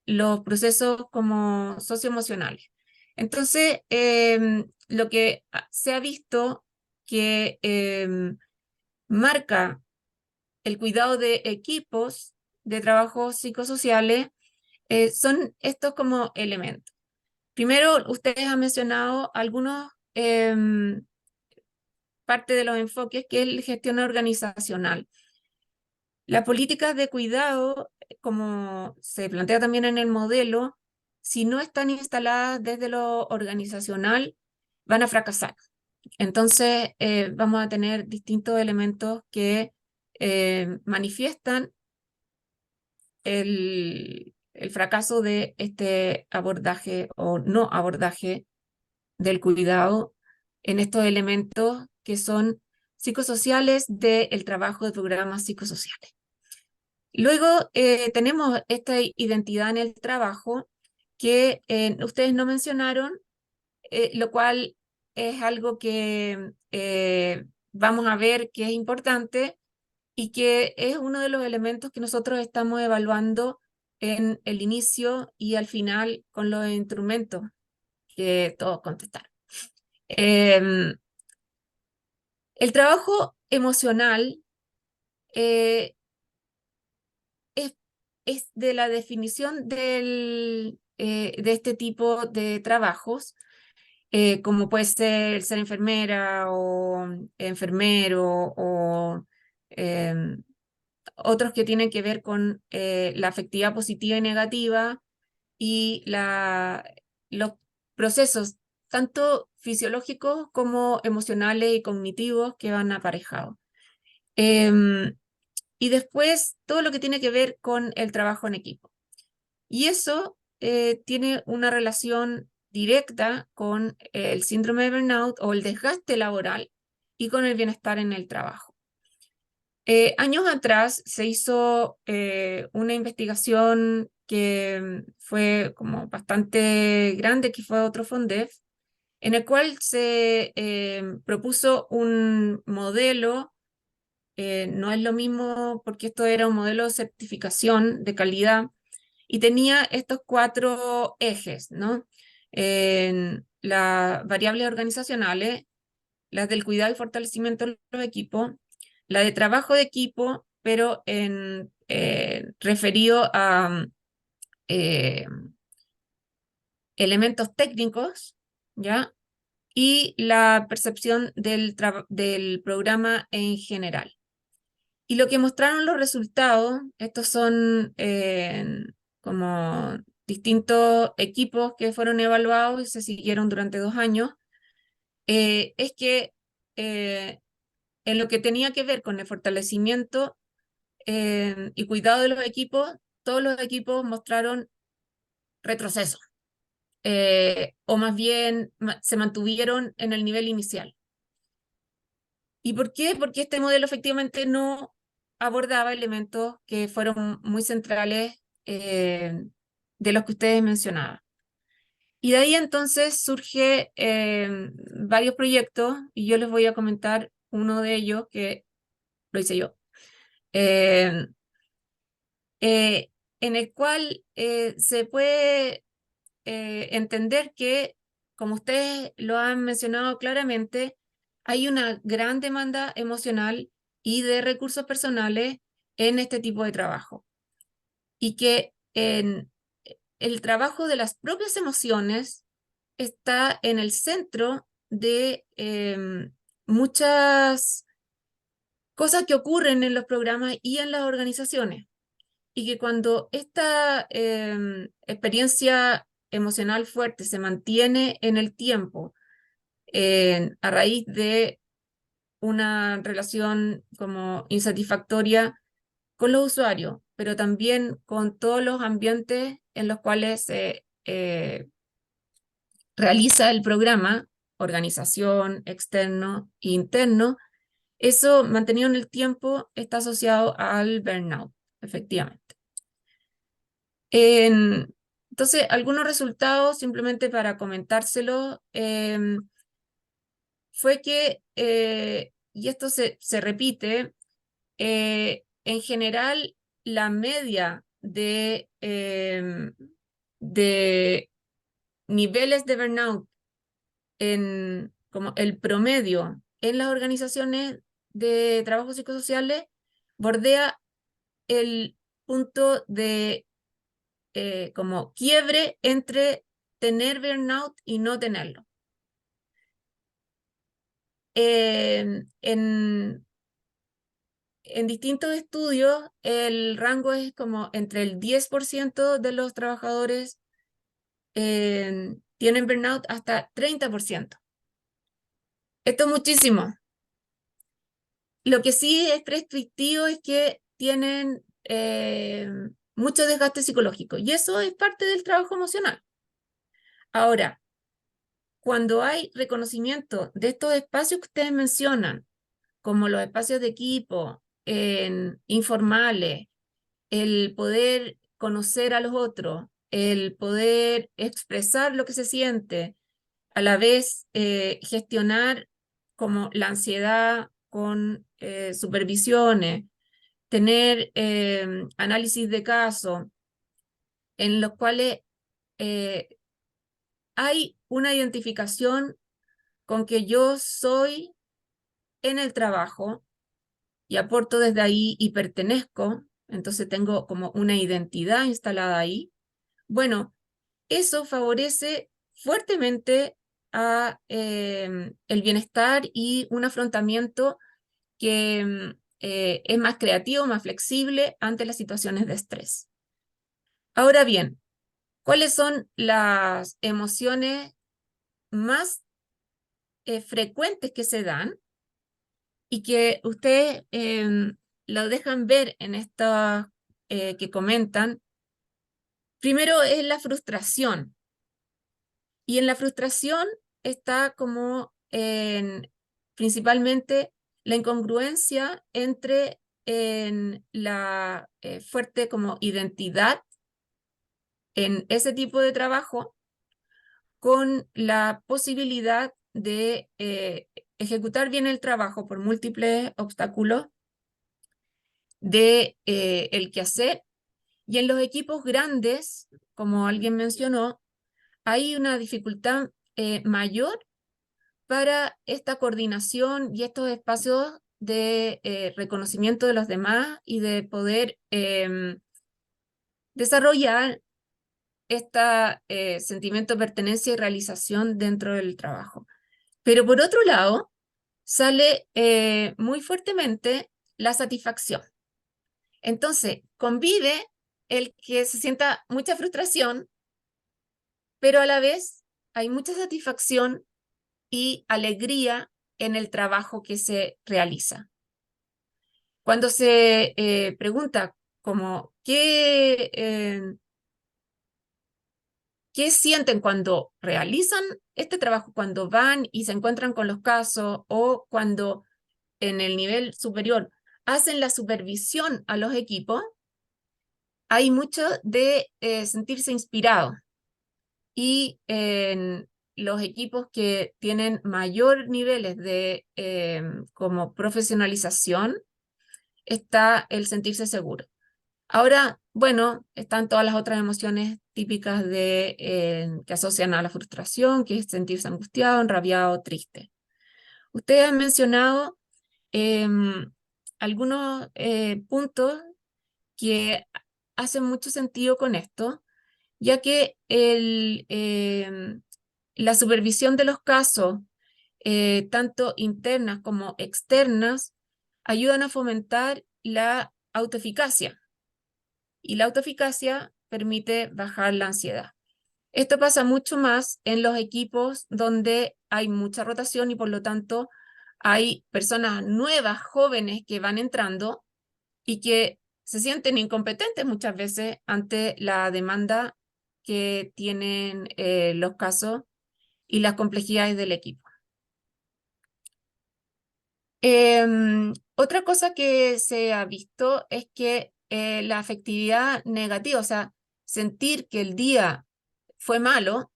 los procesos como socioemocionales. Entonces, lo que se ha visto que marca el cuidado de equipos de trabajo psicosociales son estos como elementos. Primero, ustedes han mencionado algunos parte de los enfoques que es la gestión organizacional. Las políticas de cuidado, como se plantea también en el modelo, si no están instaladas desde lo organizacional, van a fracasar. Entonces, vamos a tener distintos elementos que manifiestan el fracaso de este abordaje o no abordaje del cuidado en estos elementos que son psicosociales del trabajo de programas psicosociales. Luego tenemos esta identidad en el trabajo que ustedes no mencionaron, lo cual es algo que vamos a ver que es importante y que es uno de los elementos que nosotros estamos evaluando en el inicio y al final con los instrumentos que todos contestaron. El trabajo emocional es de la definición de este tipo de trabajos, como puede ser enfermera o enfermero o otros que tienen que ver con la afectividad positiva y negativa y los procesos tanto fisiológicos como emocionales y cognitivos que van aparejados. Y después todo lo que tiene que ver con el trabajo en equipo. Y eso tiene una relación directa con el síndrome de burnout o el desgaste laboral y con el bienestar en el trabajo. Años atrás se hizo una investigación que fue como bastante grande, que fue otro Fondef, en el cual se propuso un modelo. No es lo mismo porque esto era un modelo de certificación de calidad y tenía estos 4 ejes, ¿no? Las variables organizacionales, las del cuidado y fortalecimiento de los equipos, la de trabajo de equipo, pero referido a elementos técnicos, ¿ya? Y la percepción del programa en general. Y lo que mostraron los resultados, estos son como distintos equipos que fueron evaluados y se siguieron durante 2 años, es que en lo que tenía que ver con el fortalecimiento y cuidado de los equipos, todos los equipos mostraron retroceso, o más bien se mantuvieron en el nivel inicial. ¿Y por qué? Porque este modelo efectivamente no abordaba elementos que fueron muy centrales de los que ustedes mencionaban. Y de ahí entonces surge varios proyectos, y yo les voy a comentar uno de ellos que lo hice yo, en el cual se puede entender que, como ustedes lo han mencionado claramente, hay una gran demanda emocional y de recursos personales en este tipo de trabajo. Y que el trabajo de las propias emociones está en el centro de muchas cosas que ocurren en los programas y en las organizaciones. Y que cuando esta experiencia emocional fuerte se mantiene en el tiempo, a raíz de una relación como insatisfactoria con los usuarios, pero también con todos los ambientes en los cuales se realiza el programa, organización, externo e interno, eso mantenido en el tiempo está asociado al burnout, efectivamente. Entonces, algunos resultados, simplemente para comentárselos, fue que, y esto se repite, en general la media de niveles de burnout, como el promedio en las organizaciones de trabajo psicosociales, bordea el punto de como quiebre entre tener burnout y no tenerlo. En distintos estudios, el rango es como entre el 10% de los trabajadores tienen burnout hasta 30%. Esto es muchísimo. Lo que sí es prescriptivo es que tienen mucho desgaste psicológico, y eso es parte del trabajo emocional. Ahora, cuando hay reconocimiento de estos espacios que ustedes mencionan, como los espacios de equipo, informales, el poder conocer a los otros, el poder expresar lo que se siente, a la vez gestionar como la ansiedad con supervisiones, tener análisis de caso en los cuales hay una identificación con que yo soy en el trabajo y aporto desde ahí y pertenezco, entonces tengo como una identidad instalada ahí. Bueno, eso favorece fuertemente a el bienestar y un afrontamiento que es más creativo, más flexible ante las situaciones de estrés. Ahora bien, ¿cuáles son las emociones más frecuentes que se dan y que ustedes lo dejan ver en estos que comentan? Primero es la frustración. Y en la frustración está como principalmente la incongruencia entre la fuerte como identidad en ese tipo de trabajo con la posibilidad de ejecutar bien el trabajo por múltiples obstáculos de el quehacer. Y en los equipos grandes, como alguien mencionó, hay una dificultad mayor para esta coordinación y estos espacios de reconocimiento de los demás y de poder desarrollar este sentimiento de pertenencia y realización dentro del trabajo. Pero por otro lado, sale muy fuertemente la satisfacción. Entonces, convive el que se sienta mucha frustración, pero a la vez hay mucha satisfacción y alegría en el trabajo que se realiza. Cuando se pregunta como ¿qué sienten cuando realizan este trabajo, cuando van y se encuentran con los casos o cuando en el nivel superior hacen la supervisión a los equipos? Hay mucho de sentirse inspirado. Y en los equipos que tienen mayor niveles de como profesionalización está el sentirse seguro. Ahora, bueno, están todas las otras emociones típicas que asocian a la frustración, que es sentirse angustiado, enrabiado, triste. Ustedes han mencionado algunos puntos que hacen mucho sentido con esto, ya que la supervisión de los casos, tanto internas como externas, ayudan a fomentar la autoeficacia. Y la autoeficacia permite bajar la ansiedad. Esto pasa mucho más en los equipos donde hay mucha rotación y por lo tanto hay personas nuevas, jóvenes que van entrando y que se sienten incompetentes muchas veces ante la demanda que tienen los casos y las complejidades del equipo. Otra cosa que se ha visto es que la afectividad negativa, o sea, sentir que el día fue malo,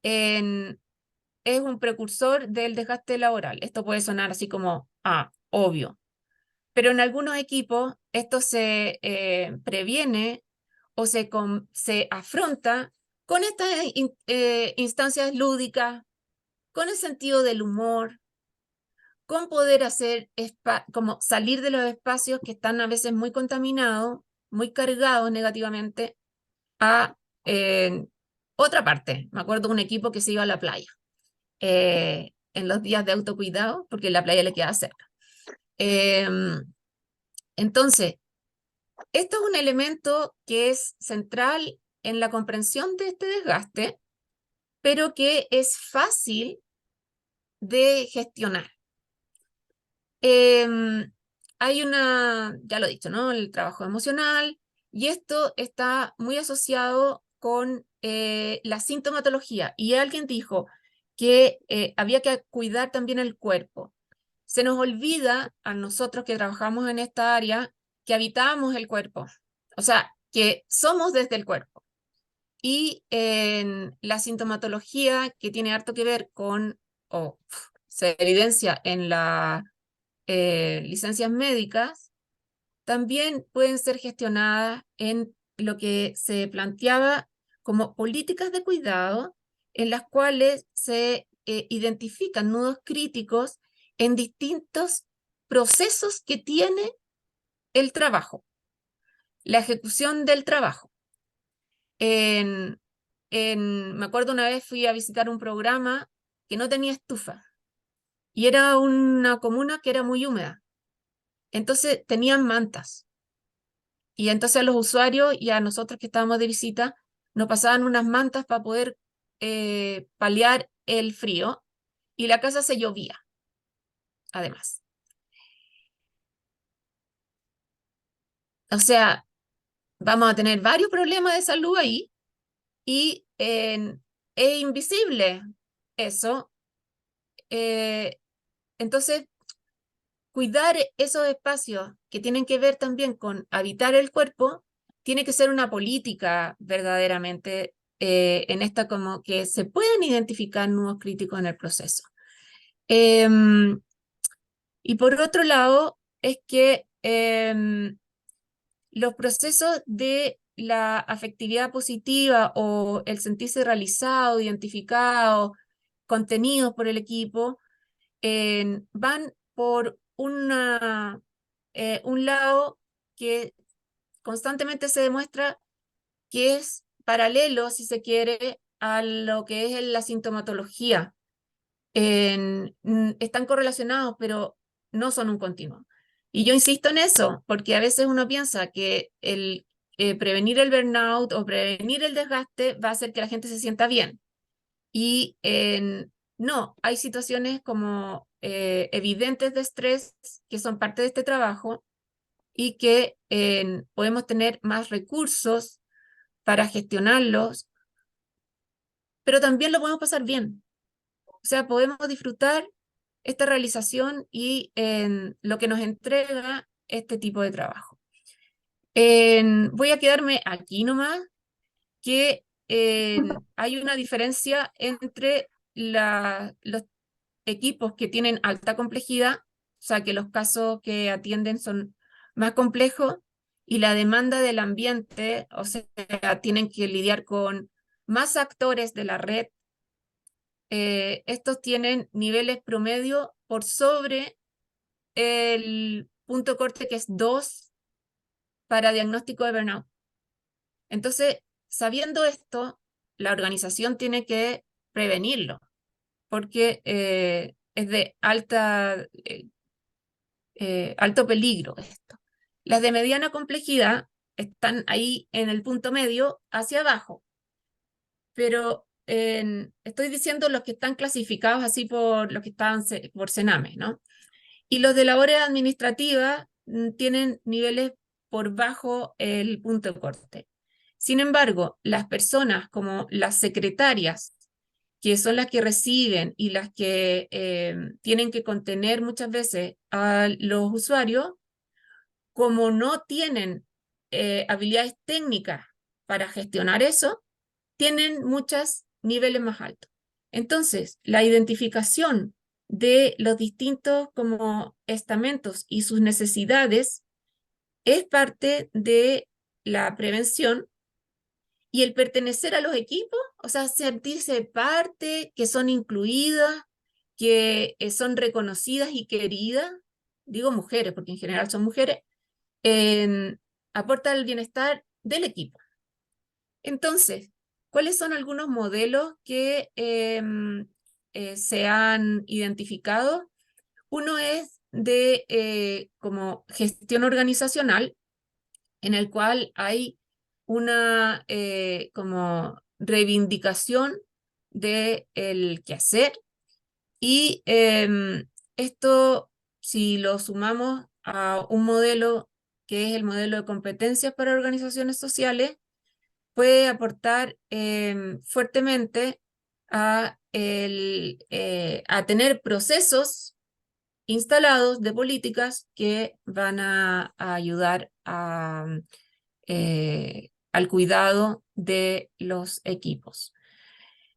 es un precursor del desgaste laboral. Esto puede sonar así como, obvio. Pero en algunos equipos esto se previene o se afronta con estas instancias lúdicas, con el sentido del humor, con poder hacer como salir de los espacios que están a veces muy contaminados, muy cargados negativamente, a otra parte. Me acuerdo de un equipo que se iba a la playa en los días de autocuidado, porque la playa le quedaba cerca. Entonces, esto es un elemento que es central en la comprensión de este desgaste, pero que es fácil de gestionar. Hay ya lo he dicho, ¿no? El trabajo emocional, y esto está muy asociado con la sintomatología. Y alguien dijo que había que cuidar también el cuerpo. Se nos olvida a nosotros que trabajamos en esta área que habitamos el cuerpo, o sea, que somos desde el cuerpo. Y en la sintomatología que tiene harto que ver con, o se evidencia en la licencias médicas, también pueden ser gestionadas en lo que se planteaba como políticas de cuidado, en las cuales se identifican nudos críticos en distintos procesos que tiene el trabajo, la ejecución del trabajo. Me acuerdo una vez fui a visitar un programa que no tenía estufa y era una comuna que era muy húmeda. Entonces tenían mantas. Y entonces a los usuarios y a nosotros que estábamos de visita nos pasaban unas mantas para poder paliar el frío, y la casa se llovía, además. O sea, vamos a tener varios problemas de salud ahí, y es invisible eso. Entonces, cuidar esos espacios que tienen que ver también con habitar el cuerpo, tiene que ser una política verdaderamente en esta, como que se pueden identificar nudos críticos en el proceso. Y por otro lado, es que los procesos de la afectividad positiva o el sentirse realizado, identificado, contenidos por el equipo, van por un lado que constantemente se demuestra que es paralelo, si se quiere, a lo que es la sintomatología. Están correlacionados, pero no son un continuo. Y yo insisto en eso, porque a veces uno piensa que el prevenir el burnout o prevenir el desgaste va a hacer que la gente se sienta bien. Y no, hay situaciones como evidentes de estrés que son parte de este trabajo, y que podemos tener más recursos para gestionarlos, pero también lo podemos pasar bien. O sea, podemos disfrutar esta realización y lo que nos entrega este tipo de trabajo. Voy a quedarme aquí nomás, que hay una diferencia entre los equipos que tienen alta complejidad, o sea, que los casos que atienden son más complejos, y la demanda del ambiente, o sea, tienen que lidiar con más actores de la red. Estos tienen niveles promedio por sobre el punto de corte, que es 2 para diagnóstico de burnout. Entonces, sabiendo esto, la organización tiene que prevenirlo, porque es de alto peligro esto. Las de mediana complejidad están ahí en el punto medio hacia abajo, pero estoy diciendo los que están clasificados así por los que están por Sename, ¿no? Y los de labores administrativas tienen niveles por bajo el punto de corte. Sin embargo, las personas como las secretarias, que son las que reciben y las que tienen que contener muchas veces a los usuarios, como no tienen habilidades técnicas para gestionar eso, tienen muchos niveles más altos. Entonces, la identificación de los distintos como estamentos y sus necesidades es parte de la prevención, y el pertenecer a los equipos, o sea, sentirse parte, que son incluidas, que son reconocidas y queridas, digo mujeres, porque en general son mujeres, aporta el bienestar del equipo. Entonces, ¿cuáles son algunos modelos que se han identificado? Uno es de como gestión organizacional, en el cual hay una como reivindicación del quehacer, y esto, si lo sumamos a un modelo que es el modelo de competencias para organizaciones sociales, puede aportar fuertemente a tener procesos instalados de políticas que van a ayudar al cuidado de los equipos.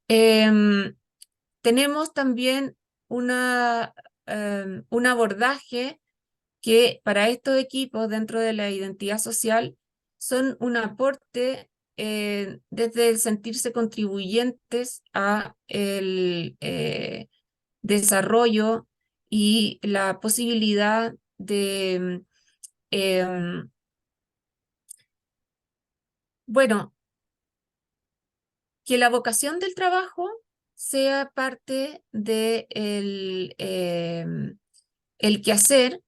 Tenemos también un abordaje que para estos equipos dentro de la identidad social son un aporte desde el sentirse contribuyentes a el desarrollo y la posibilidad de, bueno, que la vocación del trabajo sea parte de el quehacer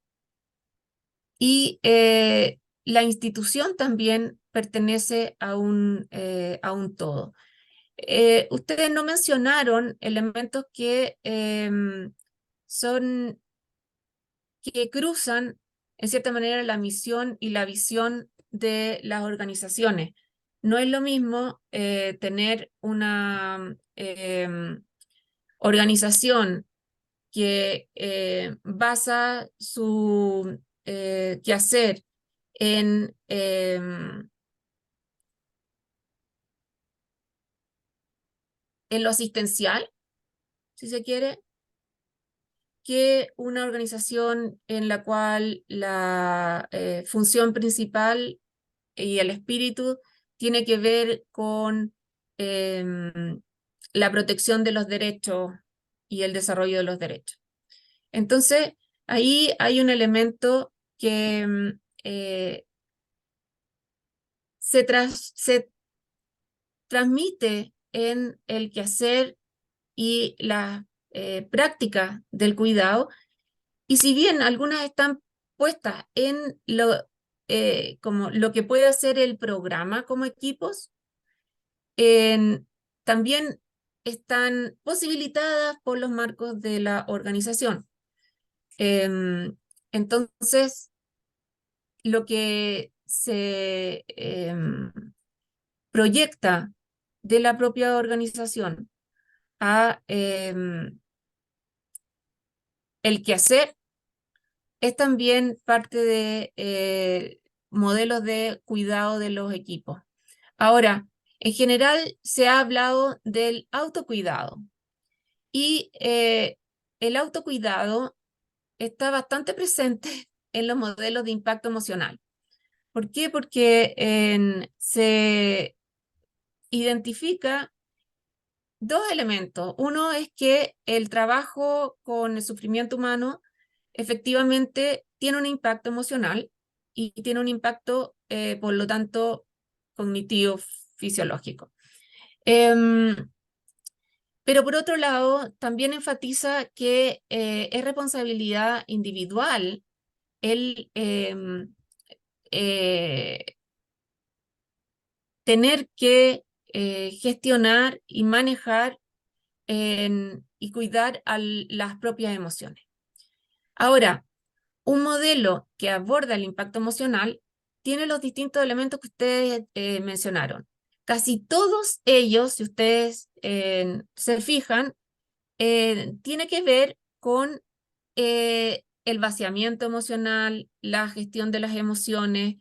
y la institución también pertenece a un todo. Ustedes no mencionaron elementos que que cruzan en cierta manera la misión y la visión de las organizaciones. No es lo mismo tener una organización que basa su quehacer en lo asistencial, si se quiere, que una organización en la cual la función principal y el espíritu tiene que ver con la protección de los derechos y el desarrollo de los derechos. Entonces, ahí hay un elemento que se transmite en el quehacer y la práctica del cuidado, y si bien algunas están puestas en como lo que puede hacer el programa como equipos, también están posibilitadas por los marcos de la organización. Entonces, lo que se proyecta de la propia organización a el quehacer es también parte de modelos de cuidado de los equipos. Ahora, en general se ha hablado del autocuidado y el autocuidado está bastante presente en los modelos de impacto emocional. ¿Por qué? Porque se identifica dos elementos. Uno es que el trabajo con el sufrimiento humano efectivamente tiene un impacto emocional y tiene un impacto, por lo tanto, cognitivo, fisiológico. Pero por otro lado, también enfatiza que es responsabilidad individual el tener que gestionar y manejar y cuidar a las propias emociones. Ahora, un modelo que aborda el impacto emocional tiene los distintos elementos que ustedes mencionaron. Casi todos ellos, si ustedes se fijan, tiene que ver con el vaciamiento emocional, la gestión de las emociones,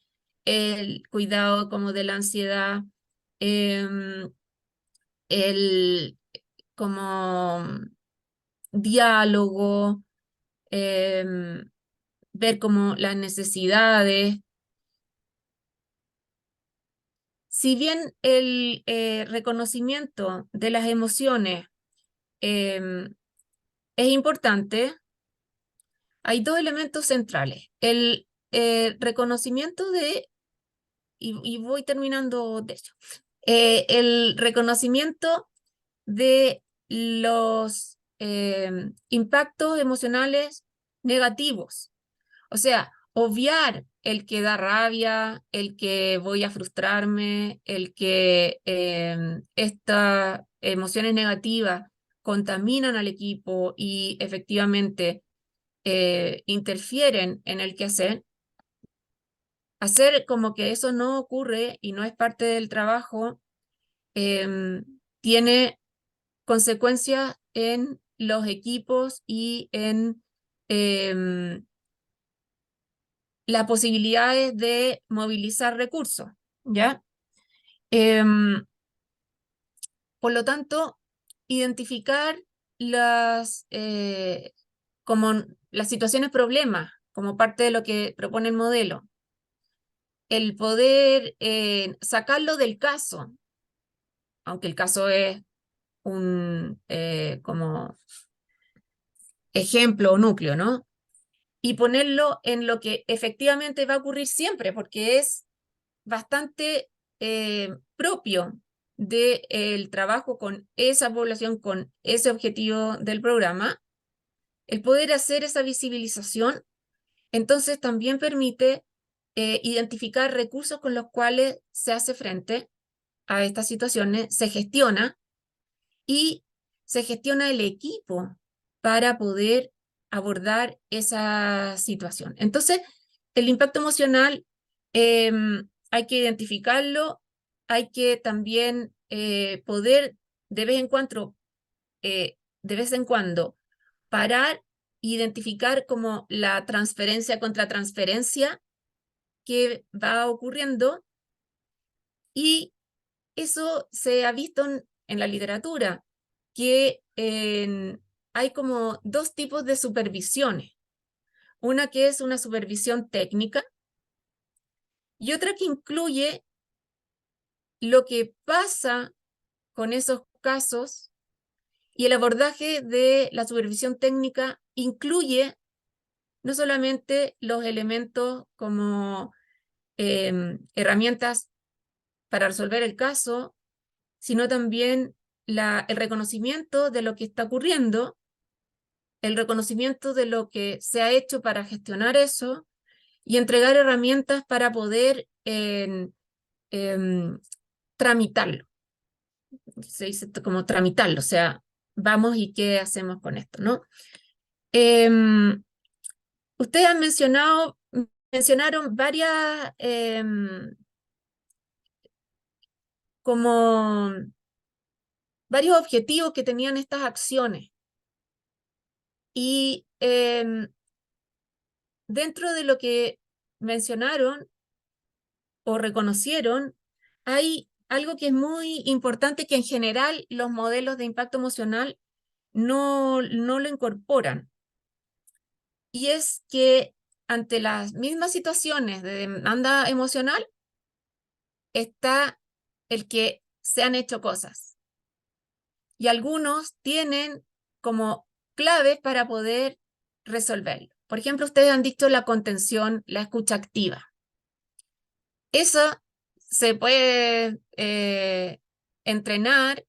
el cuidado como de la ansiedad, el como diálogo, ver como las necesidades. Si bien el reconocimiento de las emociones es importante, hay dos elementos centrales. El reconocimiento y voy terminando de eso, el reconocimiento de los impactos emocionales negativos. O sea, obviar el que da rabia, el que voy a frustrarme, el que estas emociones negativas contaminan al equipo y efectivamente interfieren en el quehacer, hacer como que eso no ocurre y no es parte del trabajo, tiene consecuencias en los equipos y en las posibilidades de movilizar recursos, ¿ya? Por lo tanto, identificar como las situaciones problemas como parte de lo que propone el modelo, el poder sacarlo del caso, aunque el caso es un como ejemplo o núcleo, ¿no? Y ponerlo en lo que efectivamente va a ocurrir siempre, porque es bastante propio del trabajo con esa población, con ese objetivo del programa, el poder hacer esa visibilización, entonces también permite identificar recursos con los cuales se hace frente a estas situaciones, se gestiona y se gestiona el equipo para poder abordar esa situación. Entonces, el impacto emocional hay que identificarlo, hay que también poder de vez en cuando parar, identificar como la transferencia contra transferencia que va ocurriendo, y eso se ha visto en la literatura, que hay como dos tipos de supervisiones. Una que es una supervisión técnica y otra que incluye lo que pasa con esos casos, y el abordaje de la supervisión técnica incluye no solamente los elementos como herramientas para resolver el caso, sino también el reconocimiento de lo que está ocurriendo, el reconocimiento de lo que se ha hecho para gestionar eso y entregar herramientas para poder tramitarlo. Se dice como tramitarlo, o sea, vamos y qué hacemos con esto, ¿no? Ustedes mencionaron varias como varios objetivos que tenían estas acciones. Y dentro de lo que mencionaron o reconocieron, hay algo que es muy importante que en general los modelos de impacto emocional no lo incorporan. Y es que ante las mismas situaciones de demanda emocional está el que se han hecho cosas. Y algunos tienen como claves para poder resolverlo. Por ejemplo, ustedes han dicho la contención, la escucha activa. Eso se puede entrenar,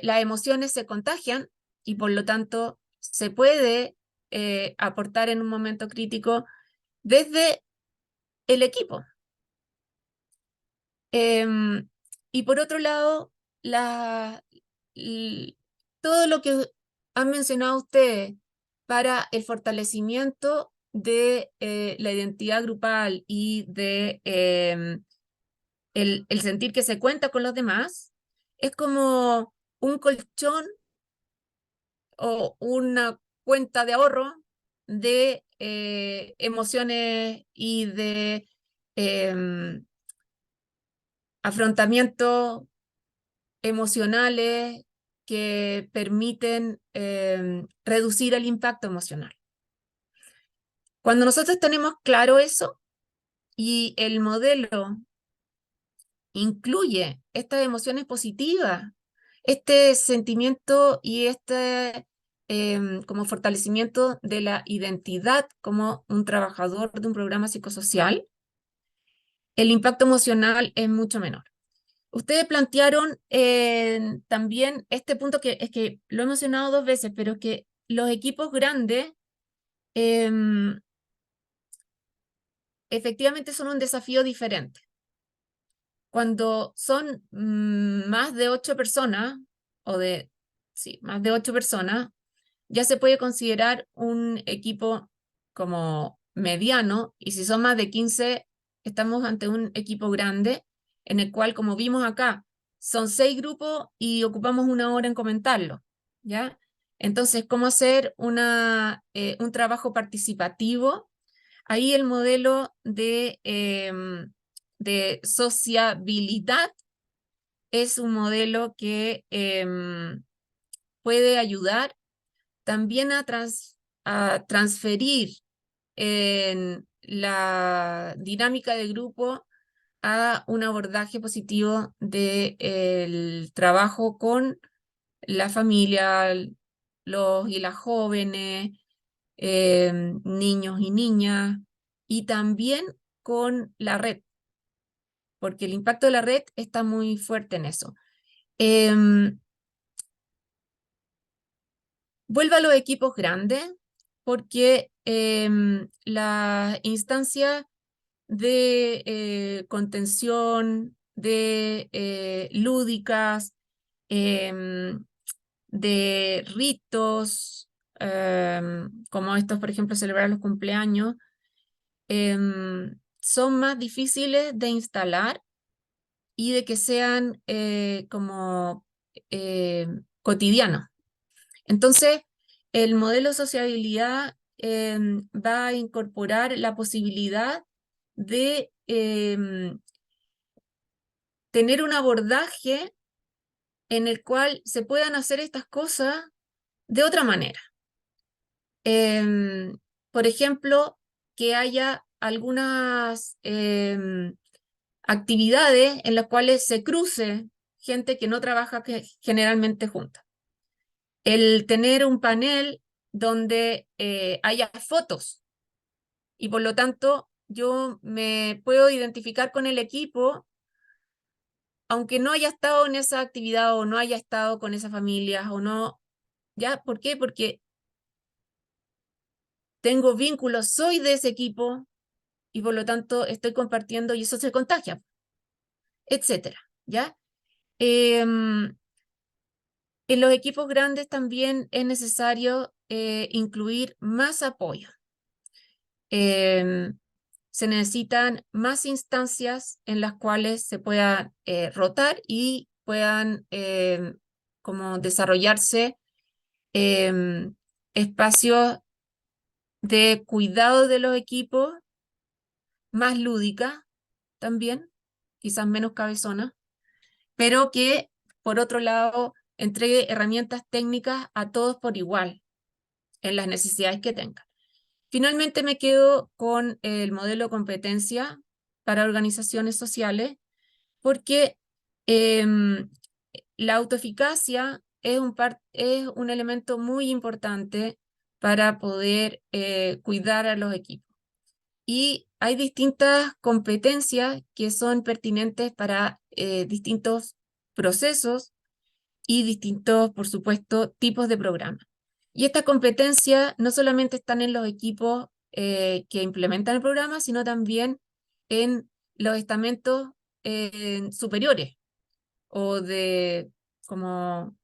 las emociones se contagian y por lo tanto se puede aportar en un momento crítico desde el equipo. Y por otro lado, todo lo que han mencionado ustedes para el fortalecimiento de la identidad grupal y de el sentir que se cuenta con los demás, es como un colchón o una cuenta de ahorro de emociones y de afrontamientos emocionales que permiten reducir el impacto emocional. Cuando nosotros tenemos claro eso y el modelo incluye estas emociones positivas, este sentimiento y este como fortalecimiento de la identidad como un trabajador de un programa psicosocial, el impacto emocional es mucho menor. Ustedes plantearon también este punto que es que lo he mencionado 2 veces, pero que los equipos grandes efectivamente son un desafío diferente. Cuando son más de 8 personas, más de 8 personas, ya se puede considerar un equipo como mediano, y si son más de 15, estamos ante un equipo grande, en el cual, como vimos acá, son 6 grupos y ocupamos 1 hora en comentarlo, ¿ya? Entonces, ¿cómo hacer un trabajo participativo? Ahí el modelo de sociabilidad es un modelo que puede ayudar también a transferir en la dinámica de grupo a un abordaje positivo del trabajo con la familia, los y las jóvenes, niños y niñas, y también con la red, porque el impacto de la red está muy fuerte en eso. Vuelvo a los equipos grandes, porque las instancias de contención, de lúdicas, de ritos, como estos, por ejemplo, celebrar los cumpleaños, son más difíciles de instalar y de que sean como cotidianos. Entonces, el modelo de sociabilidad va a incorporar la posibilidad de tener un abordaje en el cual se puedan hacer estas cosas de otra manera. Por ejemplo, que haya algunas actividades en las cuales se cruce gente que no trabaja generalmente junta. El tener un panel donde haya fotos y por lo tanto yo me puedo identificar con el equipo aunque no haya estado en esa actividad o no haya estado con esa familia o no. ¿Ya? ¿Por qué? Porque tengo vínculos, soy de ese equipo y por lo tanto estoy compartiendo y eso se contagia, etcétera, ¿ya? En los equipos grandes también es necesario incluir más apoyo. Se necesitan más instancias en las cuales se puedan rotar y puedan como desarrollarse espacios de cuidado de los equipos, más lúdica también, quizás menos cabezona, pero que por otro lado entregue herramientas técnicas a todos por igual en las necesidades que tengan. Finalmente me quedo con el modelo competencia para organizaciones sociales porque la autoeficacia es un elemento muy importante para poder cuidar a los equipos. Y hay distintas competencias que son pertinentes para distintos procesos y distintos, por supuesto, tipos de programas. Y estas competencias no solamente están en los equipos que implementan el programa, sino también en los estamentos superiores o de como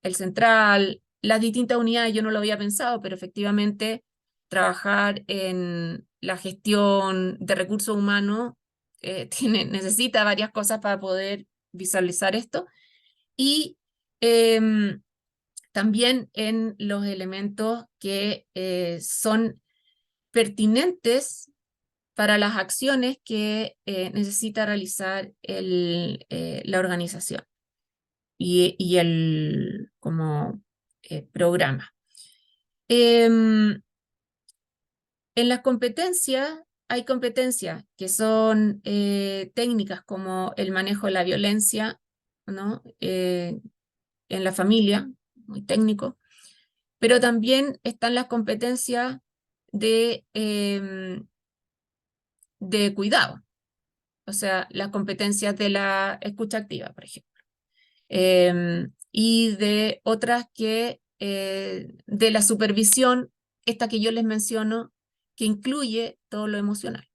el central, las distintas unidades. Yo no lo había pensado, pero efectivamente trabajar en la gestión de recursos humanos necesita varias cosas para poder visualizar esto. Y también en los elementos que son pertinentes para las acciones que necesita realizar la organización y el como programa. En las competencias hay competencias que son técnicas como el manejo de la violencia, ¿no? En la familia, muy técnico, pero también están las competencias de cuidado, o sea, las competencias de la escucha activa, por ejemplo. Y de otras que, de la supervisión, esta que yo les menciono, que incluye todo lo emocional.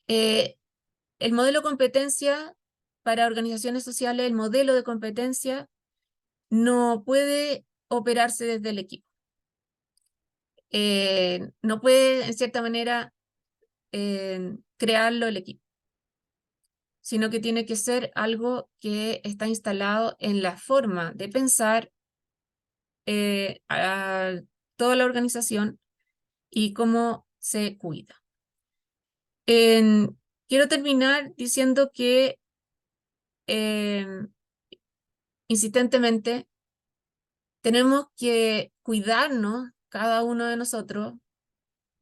El modelo competencia para organizaciones sociales, el modelo de competencia no puede operarse desde el equipo. No puede, en cierta manera, crearlo el equipo, sino que tiene que ser algo que está instalado en la forma de pensar a toda la organización y cómo se cuida. Quiero terminar diciendo que insistentemente tenemos que cuidarnos, cada uno de nosotros,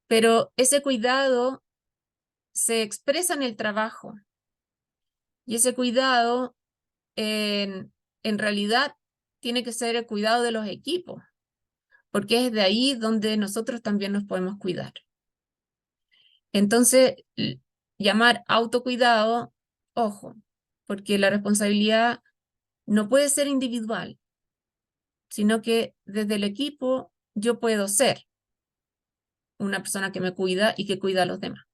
pero ese cuidado se expresa en el trabajo. Y ese cuidado, en realidad, tiene que ser el cuidado de los equipos, porque es de ahí donde nosotros también nos podemos cuidar. Entonces, llamar autocuidado, ojo, porque la responsabilidad no puede ser individual, sino que desde el equipo yo puedo ser una persona que me cuida y que cuida a los demás.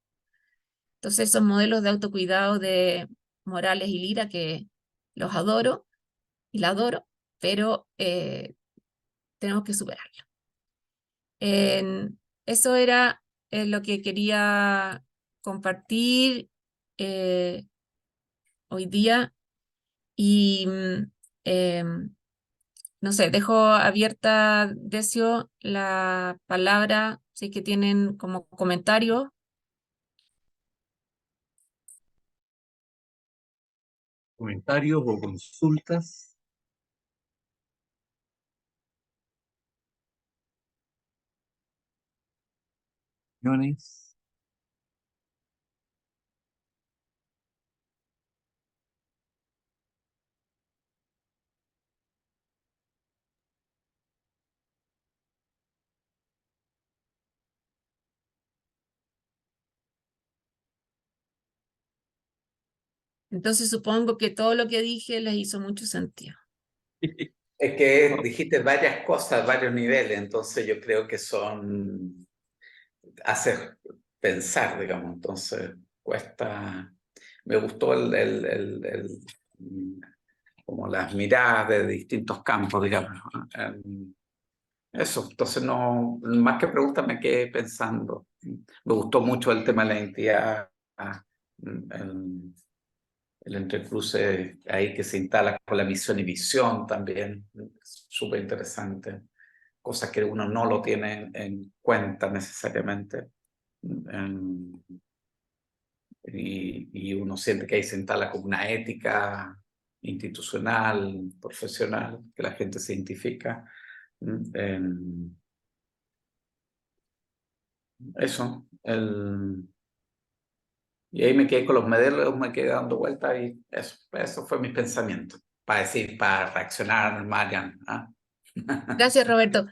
Entonces, esos modelos de autocuidado de Morales y Lira, que los adoro y la adoro, pero tenemos que superarlo. Eso era lo que quería compartir hoy día. Y no sé, dejo abierta, Decio, la palabra, si es que tienen como comentarios. Comentarios o consultas. Opiniones. Entonces supongo que todo lo que dije les hizo mucho sentido. Es que dijiste varias cosas, varios niveles, entonces yo creo que son, hace pensar, digamos, entonces cuesta, me gustó como las miradas de distintos campos, digamos. Eso, entonces no, más que preguntas me quedé pensando. Me gustó mucho el tema de la identidad, el entrecruce ahí que se instala con la misión y visión también, súper interesante, cosas que uno no lo tiene en cuenta necesariamente. Y uno siente que ahí se instala como una ética institucional, profesional, que la gente se identifica. Eso, y ahí me quedé con los modelos, me quedé dando vueltas y eso fue mi pensamiento, para reaccionar, Marian. ¿Ah? Gracias, Roberto.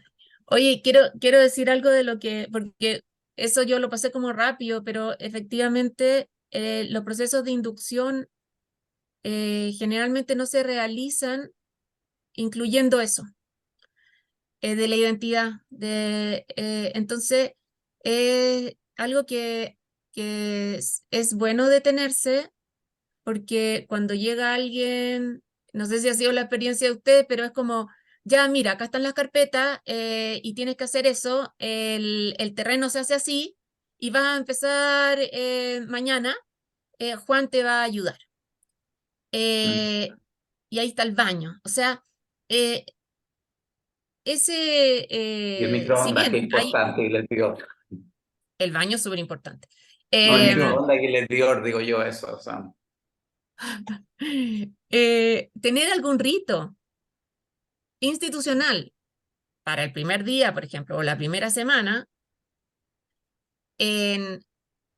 Oye, quiero decir algo de lo que, porque eso yo lo pasé como rápido, pero efectivamente los procesos de inducción generalmente no se realizan incluyendo eso, de la identidad. Entonces, algo que es bueno detenerse, porque cuando llega alguien, no sé si ha sido la experiencia de ustedes, pero es como, ya mira, acá están las carpetas y tienes que hacer eso, el terreno se hace así y vas a empezar mañana, Juan te va a ayudar. Y ahí está el baño. O sea, ese, Y el si microondas, que bien hay, importante, y les dio. el baño es súper importante. No, el microondas y les dio, digo yo eso. O sea. Tener algún rito institucional para el primer día, por ejemplo, o la primera semana,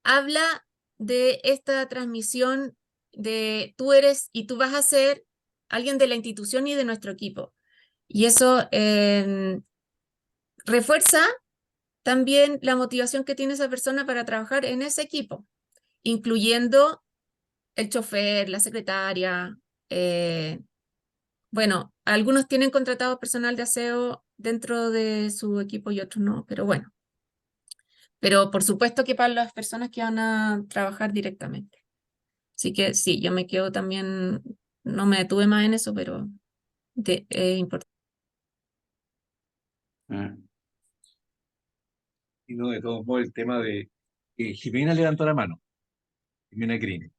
habla de esta transmisión de tú eres y tú vas a ser alguien de la institución y de nuestro equipo. Y eso refuerza también la motivación que tiene esa persona para trabajar en ese equipo, incluyendo el chofer, la secretaria. Bueno, algunos tienen contratado personal de aseo dentro de su equipo y otros no, pero bueno. Pero por supuesto que para las personas que van a trabajar directamente. Así que sí, yo me quedo también, no me detuve más en eso, pero es importante. Y no, de todos modos, el tema de Jimena levantó la mano. Jimena Green.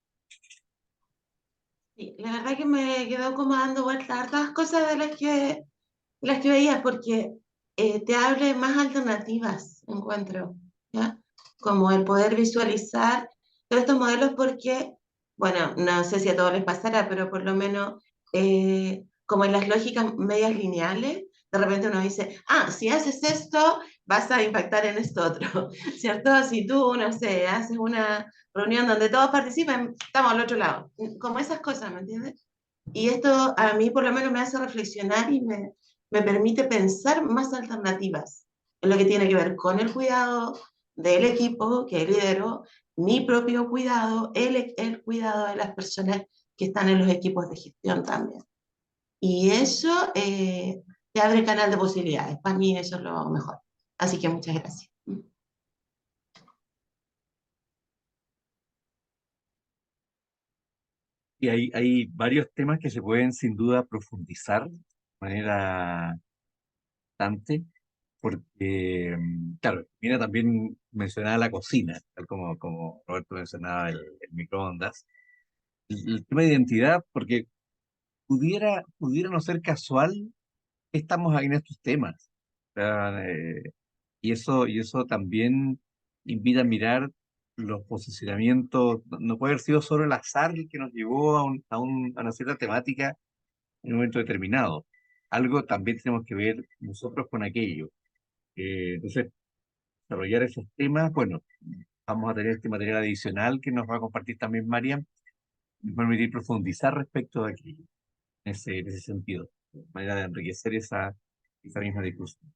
Sí, la verdad que me quedó como dando vueltas hartas cosas de las que veías, porque te abre más alternativas, encuentro, ¿ya? Como el poder visualizar todos estos modelos, porque, bueno, no sé si a todos les pasará, pero por lo menos como en las lógicas medias lineales, de repente uno dice, ah, si haces esto, vas a impactar en esto otro, ¿cierto? Si tú, no sé, haces una reunión donde todos participan, estamos al otro lado. Como esas cosas, ¿me entiendes? Y esto a mí por lo menos me hace reflexionar y me permite pensar más alternativas en lo que tiene que ver con el cuidado del equipo que lidero, mi propio cuidado, el cuidado de las personas que están en los equipos de gestión también. Y eso te abre canal de posibilidades. Para mí eso es lo mejor. Así que muchas gracias. Y hay varios temas que se pueden sin duda profundizar de manera bastante, porque, claro, mira, también mencionaba la cocina, tal como Roberto mencionaba el microondas. El tema de identidad, porque pudiera no ser casual que estamos ahí en estos temas. O sea, y eso también invita a mirar los posicionamientos. No puede haber sido solo el azar el que nos llevó a una cierta temática en un momento determinado. Algo también tenemos que ver nosotros con aquello. Entonces, desarrollar esos temas, bueno, vamos a tener este material adicional que nos va a compartir también Mariam, nos va a permitir profundizar respecto de aquello, en ese sentido, de manera de enriquecer esa misma discusión.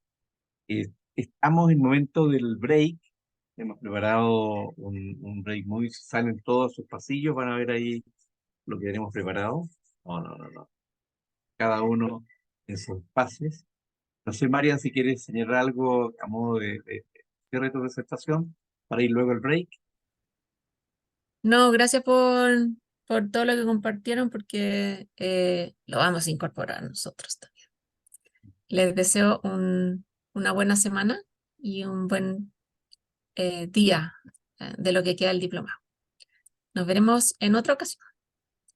Estamos en el momento del break. Hemos preparado un break muy, salen todos sus pasillos, van a ver ahí lo que tenemos preparado. No, no, no, no. Cada uno en sus espacios. No sé, Marian, si quieres señalar algo a modo de cierre de tu presentación para ir luego al break. No, gracias por todo lo que compartieron porque lo vamos a incorporar nosotros también. Les deseo una buena semana y un buen día de lo que queda del diploma. Nos veremos en otra ocasión.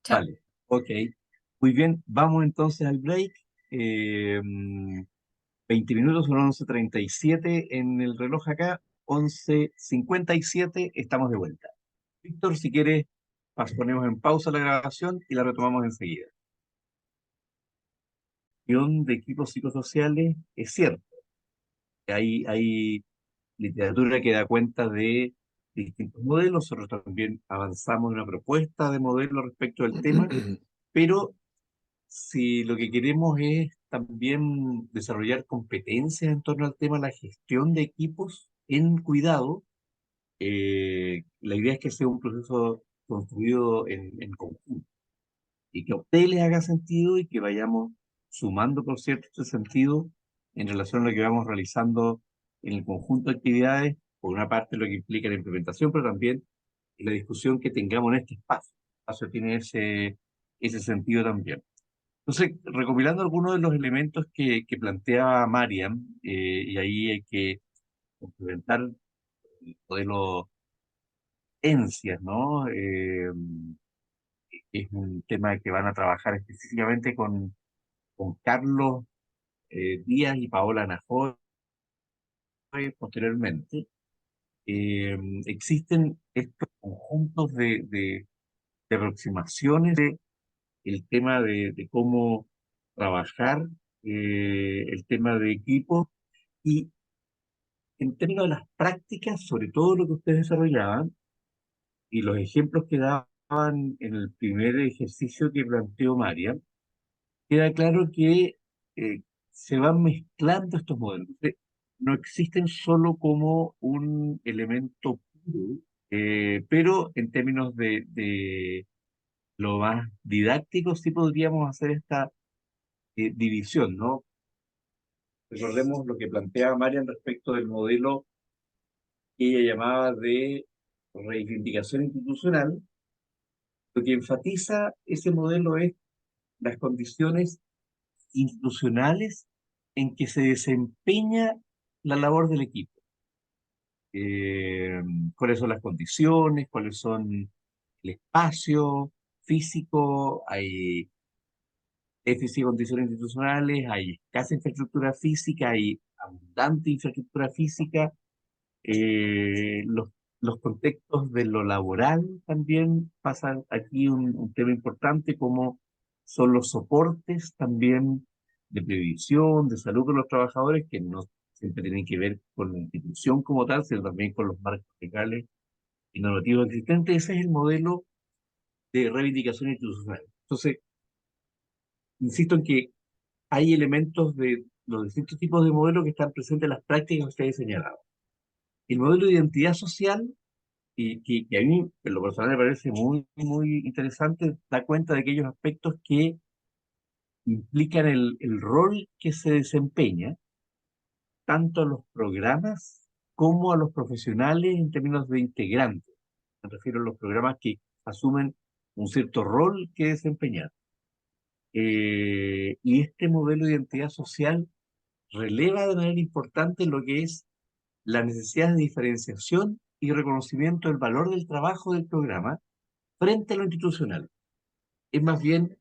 Chao. Vale, ok. Muy bien, vamos entonces al break. 20 minutos, son 11:37 en el reloj acá, 11:57, estamos de vuelta. Víctor, si quieres, ponemos en pausa la grabación y la retomamos enseguida. De equipos psicosociales, es cierto, hay literatura que da cuenta de distintos modelos, nosotros también avanzamos en una propuesta de modelo respecto del tema, pero si lo que queremos es también desarrollar competencias en torno al tema de la gestión de equipos en cuidado, la idea es que sea un proceso construido en conjunto y que a ustedes les haga sentido y que vayamos sumando, por cierto, ese sentido en relación a lo que vamos realizando en el conjunto de actividades, por una parte lo que implica la implementación, pero también en la discusión que tengamos en este espacio. El espacio tiene ese sentido también. Entonces, recopilando algunos de los elementos que planteaba Mariam, y ahí hay que complementar el modelo ENCIAS, ¿no? Es un tema que van a trabajar específicamente con Carlos Díaz y Paola Najoy posteriormente. Existen estos conjuntos de aproximaciones de el tema de cómo trabajar, el tema de equipo y en términos de las prácticas, sobre todo lo que ustedes desarrollaban y los ejemplos que daban en el primer ejercicio que planteó María, queda claro que se van mezclando estos modelos. No existen solo como un elemento puro, pero en términos de lo más didáctico sí podríamos hacer esta división, ¿no? Recordemos lo que planteaba Marian respecto del modelo que ella llamaba de reivindicación institucional. Lo que enfatiza ese modelo es las condiciones institucionales en que se desempeña la labor del equipo. ¿Cuáles son las condiciones? ¿Cuáles son el espacio físico? Hay déficit de condiciones institucionales, hay escasa infraestructura física, hay abundante infraestructura física. Los contextos de lo laboral también pasan aquí un tema importante, como son los soportes también de previsión, de salud de los trabajadores, que no siempre tienen que ver con la institución como tal, sino también con los marcos legales y normativos existentes. Ese es el modelo de reivindicación institucional. Entonces, insisto en que hay elementos de los distintos tipos de modelos que están presentes en las prácticas que ustedes señalaban. El modelo de identidad social, y que a mí, en lo personal, me parece muy, muy interesante, da cuenta de aquellos aspectos que implican el rol que se desempeña, tanto a los programas como a los profesionales en términos de integrantes. Me refiero a los programas que asumen un cierto rol que desempeñar. Y este modelo de identidad social releva de manera importante lo que es la necesidad de diferenciación y reconocimiento del valor del trabajo del programa frente a lo institucional. Es más bien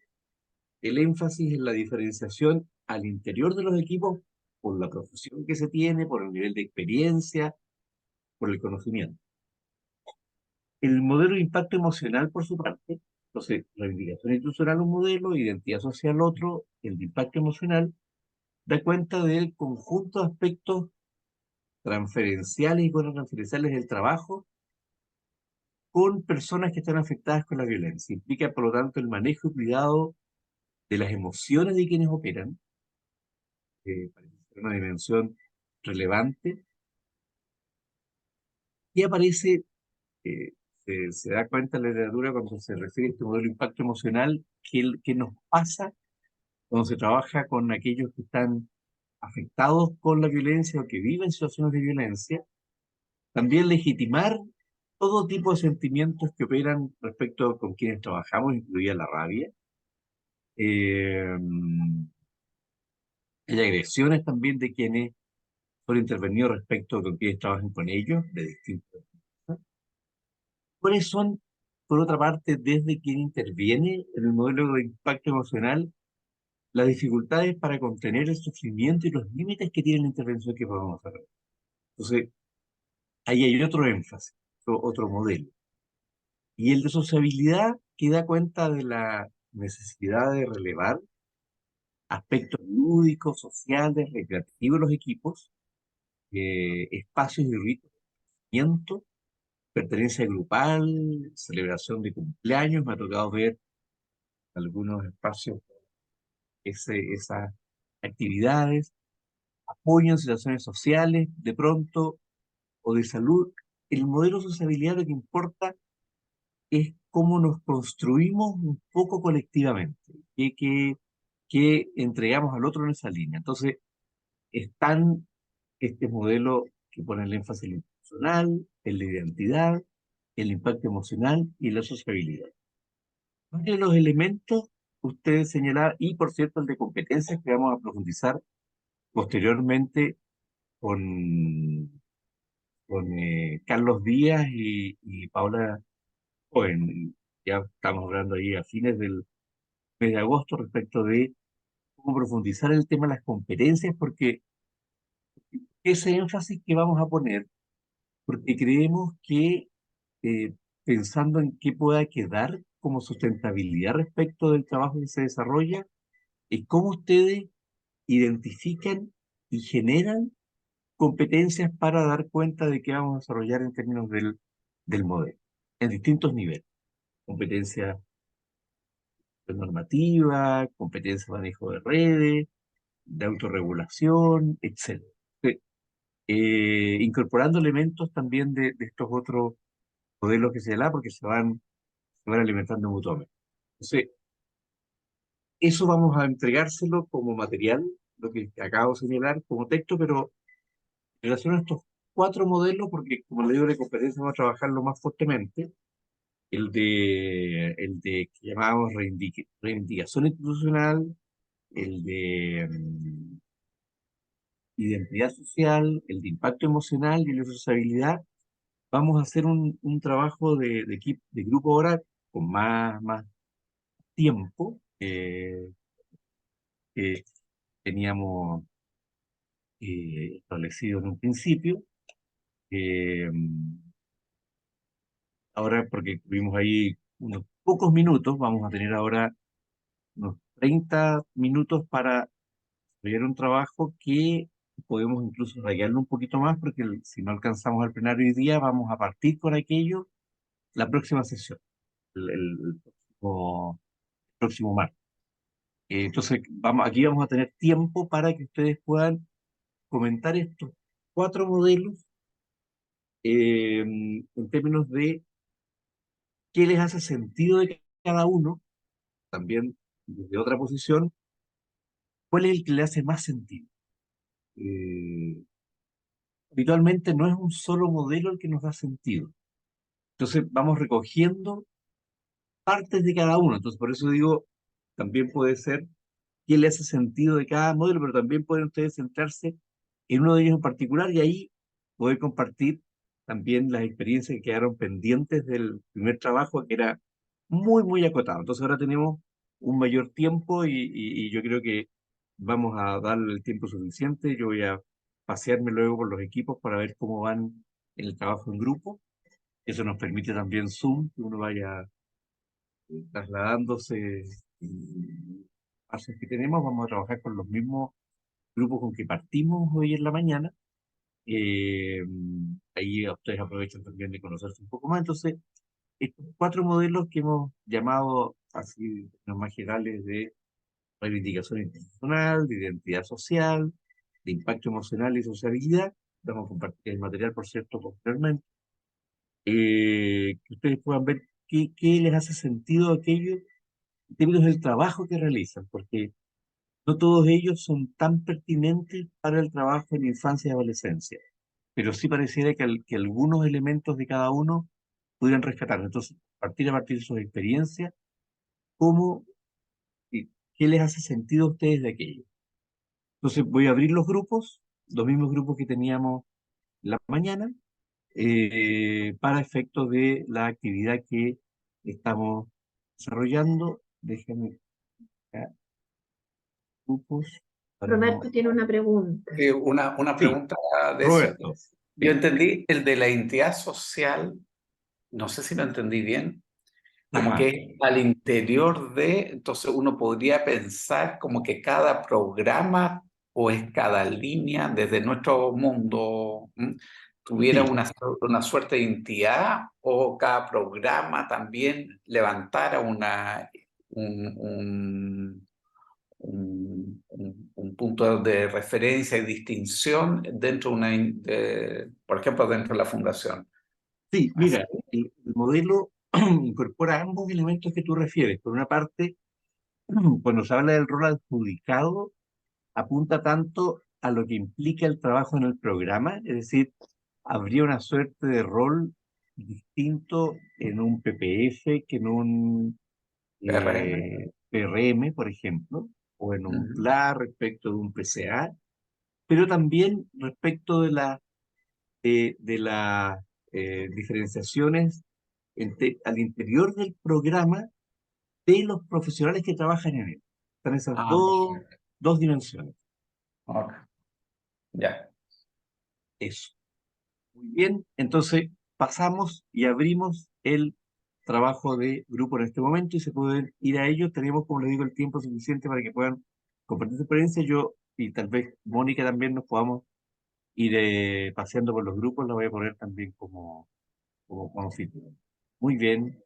el énfasis en la diferenciación al interior de los equipos por la profesión que se tiene, por el nivel de experiencia, por el conocimiento. El modelo de impacto emocional, por su parte, entonces, reivindicación institucional un modelo, identidad social otro, el de impacto emocional, da cuenta del conjunto de aspectos transferenciales y transferenciales del trabajo con personas que están afectadas con la violencia. Implica, por lo tanto, el manejo y cuidado de las emociones de quienes operan, parece ser una dimensión relevante, y aparece, se da cuenta en la literatura cuando se refiere a este modelo de impacto emocional, que nos pasa cuando se trabaja con aquellos que están afectados con la violencia o que viven situaciones de violencia, también legitimar todo tipo de sentimientos que operan respecto con quienes trabajamos, incluida la rabia. Eh, hay agresiones también de quienes son intervenidos respecto con quienes trabajan con ellos, de distintos. ¿Cuáles son, por otra parte, desde quien interviene en el modelo de impacto emocional, las dificultades para contener el sufrimiento y los límites que tiene la intervención que podemos hacer? Entonces, ahí hay otro énfasis, otro modelo. Y el de sociabilidad, que da cuenta de la necesidad de relevar aspectos lúdicos, sociales, recreativos de los equipos, espacios y ritos de conocimiento, pertenencia grupal, celebración de cumpleaños. Me ha tocado ver algunos espacios, esas actividades, apoyo en situaciones sociales, de pronto, o de salud. El modelo de sociabilidad lo que importa es cómo nos construimos un poco colectivamente, que entregamos al otro en esa línea. Entonces, están este modelo que pone el énfasis en lo personal, en la identidad, el impacto emocional y la sociabilidad. Varios de los elementos ustedes señalaban, y por cierto el de competencias que vamos a profundizar posteriormente con Carlos Díaz y Paola Cohen. Ya estamos hablando ahí a fines del mes de agosto respecto de cómo profundizar el tema de las competencias, porque ese énfasis que vamos a poner, porque creemos que eh, pensando en qué pueda quedar como sustentabilidad respecto del trabajo que se desarrolla, es cómo ustedes identifican y generan competencias para dar cuenta de qué vamos a desarrollar en términos del modelo, en distintos niveles. Competencia normativa, competencia de manejo de redes, de autorregulación, etc. Incorporando elementos también de estos otros modelos que se da, porque se van alimentando mutuamente. Entonces, eso vamos a entregárselo como material, lo que acabo de señalar como texto, pero en relación a estos cuatro modelos, porque como le digo, de competencia vamos a trabajarlo más fuertemente, el de que llamamos reivindicación institucional, el de identidad social, el de impacto emocional y la sociabilidad. Vamos a hacer un trabajo de equipo, de grupo ahora con más tiempo que teníamos establecido en un principio. Eh, Ahora, porque tuvimos ahí unos pocos minutos, vamos a tener ahora unos 30 minutos para desarrollar un trabajo que podemos incluso rayarlo un poquito más, porque si no alcanzamos el plenario hoy día, vamos a partir con aquello la próxima sesión, el próximo martes. Entonces, aquí vamos a tener tiempo para que ustedes puedan comentar estos 4 modelos en términos de qué les hace sentido de cada uno, también desde otra posición, cuál es el que le hace más sentido. Habitualmente no es un solo modelo el que nos da sentido. Entonces vamos recogiendo partes de cada uno. Entonces por eso digo, también puede ser qué le hace sentido de cada modelo, pero también pueden ustedes centrarse en uno de ellos en particular y ahí poder compartir también las experiencias que quedaron pendientes del primer trabajo, que era muy, muy acotado. Entonces ahora tenemos un mayor tiempo y yo creo que vamos a darle el tiempo suficiente. Yo voy a pasearme luego por los equipos para ver cómo van en el trabajo en grupo. Eso nos permite también Zoom, que uno vaya trasladándose pasos que tenemos. Vamos a trabajar con los mismos grupos con que partimos hoy en la mañana. Eh, Ahí ustedes aprovechan también de conocerse un poco más. Entonces, estos 4 modelos que hemos llamado así, en términos más generales, de reivindicación institucional, de identidad social, de impacto emocional y sociabilidad. Vamos a compartir el material, por cierto, posteriormente. Que ustedes puedan ver qué les hace sentido aquello en términos del trabajo que realizan, porque no todos ellos son tan pertinentes para el trabajo en infancia y adolescencia, pero sí pareciera que algunos elementos de cada uno pudieran rescatar. Entonces, a partir de sus experiencias, cómo y qué les hace sentido a ustedes de aquello. Entonces, voy a abrir los mismos grupos que teníamos la mañana, para efectos de la actividad que estamos desarrollando. Déjenme acá, grupos. Para no... Roberto tiene una pregunta. Una Sí, pregunta de eso. Roberto. Yo entendí el de la identidad social, no sé si lo entendí bien, como Ajá. que al interior de, entonces uno podría pensar como que cada programa o es cada línea desde nuestro mundo tuviera Sí. una suerte de identidad o cada programa también levantara un, un punto de referencia y distinción dentro de por ejemplo, dentro de la fundación. Sí, Así. mira, el modelo incorpora ambos elementos que tú refieres. Por una parte, cuando se habla del rol adjudicado, apunta tanto a lo que implica el trabajo en el programa, es decir, habría una suerte de rol distinto en un PPF que en un PRM. PRM, por ejemplo, o en un Ujú. PLA respecto de un PCA, pero también respecto de las diferenciaciones al interior del programa de los profesionales que trabajan en él. Están esas Perfecto. dos dimensiones. Ok. Ya. Eso. Muy bien, entonces pasamos y abrimos el trabajo de grupo en este momento y se pueden ir a ellos. Tenemos, como les digo, el tiempo suficiente para que puedan compartir su experiencia. Yo y tal vez Mónica también nos podamos ir paseando por los grupos. La voy a poner también como anfitrión. Muy bien.